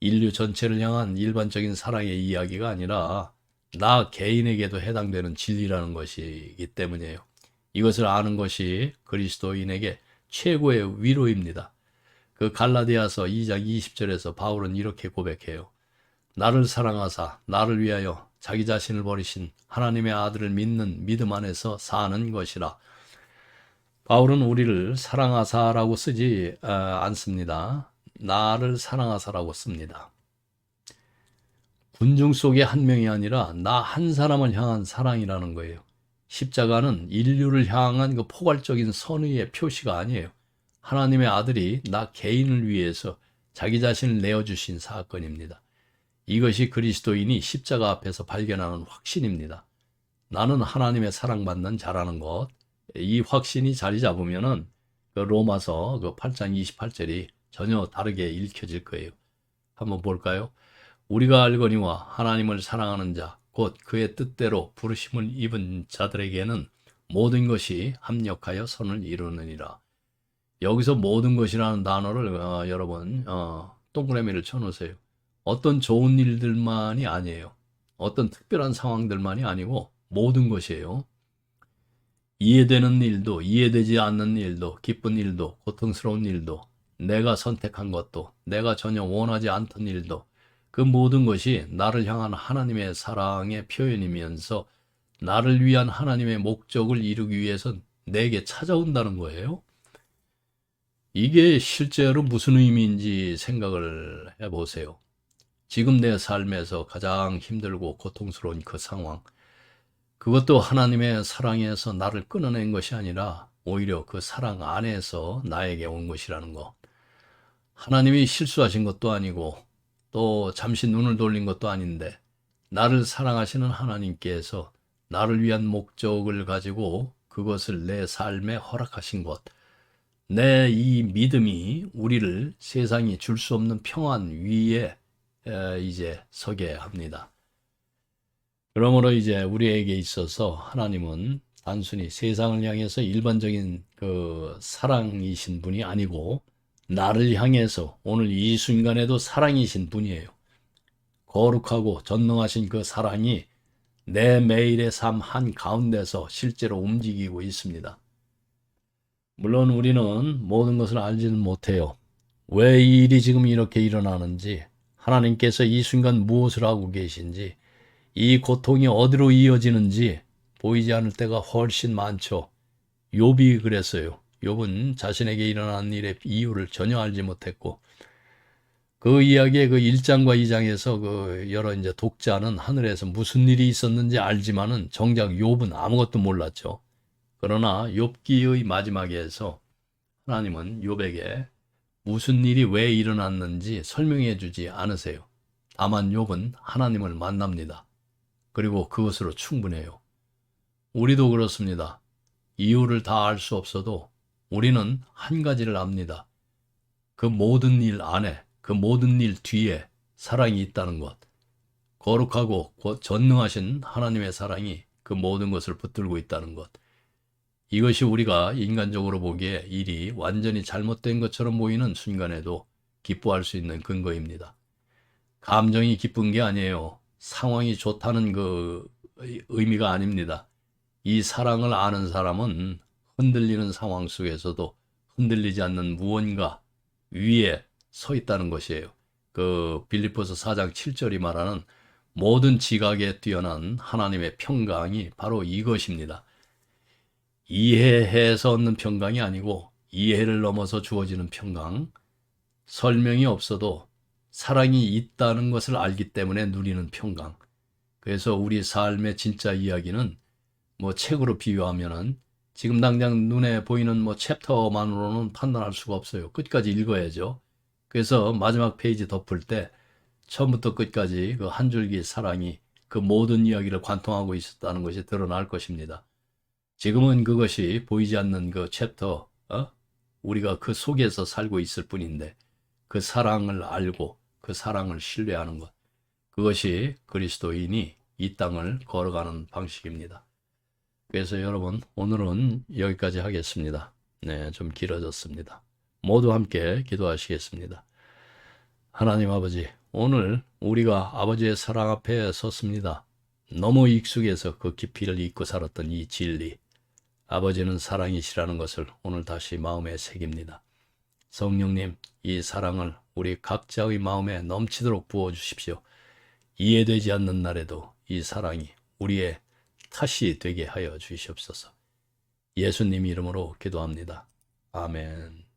인류 전체를 향한 일반적인 사랑의 이야기가 아니라 나 개인에게도 해당되는 진리라는 것이기 때문이에요. 이것을 아는 것이 그리스도인에게 최고의 위로입니다. 그 갈라디아서 2장 20절에서 바울은 이렇게 고백해요. 나를 사랑하사 나를 위하여 자기 자신을 버리신 하나님의 아들을 믿는 믿음 안에서 사는 것이라. 바울은 우리를 사랑하사라고 쓰지 않습니다. 나를 사랑하사라고 씁니다. 군중 속의 한 명이 아니라 나 한 사람을 향한 사랑이라는 거예요. 십자가는 인류를 향한 그 포괄적인 선의의 표시가 아니에요. 하나님의 아들이 나 개인을 위해서 자기 자신을 내어주신 사건입니다. 이것이 그리스도인이 십자가 앞에서 발견하는 확신입니다. 나는 하나님의 사랑받는 자라는 것. 이 확신이 자리 잡으면은 그 로마서 그 8장 28절이 전혀 다르게 읽혀질 거예요. 한번 볼까요? 우리가 알거니와 하나님을 사랑하는 자, 곧 그의 뜻대로 부르심을 입은 자들에게는 모든 것이 합력하여 선을 이루느니라. 여기서 모든 것이라는 단어를 여러분 동그라미를 쳐놓으세요. 어떤 좋은 일들만이 아니에요. 어떤 특별한 상황들만이 아니고 모든 것이에요. 이해되는 일도 이해되지 않는 일도 기쁜 일도 고통스러운 일도 내가 선택한 것도 내가 전혀 원하지 않던 일도 그 모든 것이 나를 향한 하나님의 사랑의 표현이면서 나를 위한 하나님의 목적을 이루기 위해서 내게 찾아온다는 거예요. 이게 실제로 무슨 의미인지 생각을 해보세요. 지금 내 삶에서 가장 힘들고 고통스러운 그 상황, 그것도 하나님의 사랑에서 나를 끊어낸 것이 아니라 오히려 그 사랑 안에서 나에게 온 것이라는 것. 하나님이 실수하신 것도 아니고 또 잠시 눈을 돌린 것도 아닌데 나를 사랑하시는 하나님께서 나를 위한 목적을 가지고 그것을 내 삶에 허락하신 것. 내 이 믿음이 우리를 세상이 줄 수 없는 평안 위에 이제 서게 합니다. 그러므로 이제 우리에게 있어서 하나님은 단순히 세상을 향해서 일반적인 그 사랑이신 분이 아니고 나를 향해서 오늘 이 순간에도 사랑이신 분이에요. 거룩하고 전능하신 그 사랑이 내 매일의 삶 한가운데서 실제로 움직이고 있습니다. 물론 우리는 모든 것을 알지는 못해요. 왜 이 일이 지금 이렇게 일어나는지, 하나님께서 이 순간 무엇을 하고 계신지, 이 고통이 어디로 이어지는지 보이지 않을 때가 훨씬 많죠. 욥이 그랬어요. 욥은 자신에게 일어난 일의 이유를 전혀 알지 못했고 그 이야기의 그 1장과 2장에서 그 여러 이제 독자는 하늘에서 무슨 일이 있었는지 알지만은 정작 욥은 아무것도 몰랐죠. 그러나 욥기의 마지막에서 하나님은 욥에게 무슨 일이 왜 일어났는지 설명해 주지 않으세요. 다만 욥은 하나님을 만납니다. 그리고 그것으로 충분해요. 우리도 그렇습니다. 이유를 다 알 수 없어도 우리는 한 가지를 압니다. 그 모든 일 안에, 그 모든 일 뒤에 사랑이 있다는 것. 거룩하고 전능하신 하나님의 사랑이 그 모든 것을 붙들고 있다는 것. 이것이 우리가 인간적으로 보기에 일이 완전히 잘못된 것처럼 보이는 순간에도 기뻐할 수 있는 근거입니다. 감정이 기쁜 게 아니에요. 상황이 좋다는 그 의미가 아닙니다. 이 사랑을 아는 사람은 흔들리는 상황 속에서도 흔들리지 않는 무언가 위에 서 있다는 것이에요. 그 빌립보서 4장 7절이 말하는 모든 지각에 뛰어난 하나님의 평강이 바로 이것입니다. 이해해서 얻는 평강이 아니고 이해를 넘어서 주어지는 평강. 설명이 없어도 사랑이 있다는 것을 알기 때문에 누리는 평강. 그래서 우리 삶의 진짜 이야기는 뭐 책으로 비유하면은 지금 당장 눈에 보이는 뭐 챕터만으로는 판단할 수가 없어요. 끝까지 읽어야죠. 그래서 마지막 페이지 덮을 때 처음부터 끝까지 그 한 줄기 사랑이 그 모든 이야기를 관통하고 있었다는 것이 드러날 것입니다. 지금은 그것이 보이지 않는 그 챕터, 우리가 그 속에서 살고 있을 뿐인데 그 사랑을 알고 그 사랑을 신뢰하는 것, 그것이 그리스도인이 이 땅을 걸어가는 방식입니다. 그래서 여러분, 오늘은 여기까지 하겠습니다. 네, 좀 길어졌습니다. 모두 함께 기도하시겠습니다. 하나님 아버지, 오늘 우리가 아버지의 사랑 앞에 섰습니다. 너무 익숙해서 그 깊이를 잊고 살았던 이 진리, 아버지는 사랑이시라는 것을 오늘 다시 마음에 새깁니다. 성령님, 이 사랑을 우리 각자의 마음에 넘치도록 부어주십시오. 이해되지 않는 날에도 이 사랑이 우리의 탓이 되게 하여 주시옵소서. 예수님 이름으로 기도합니다. 아멘.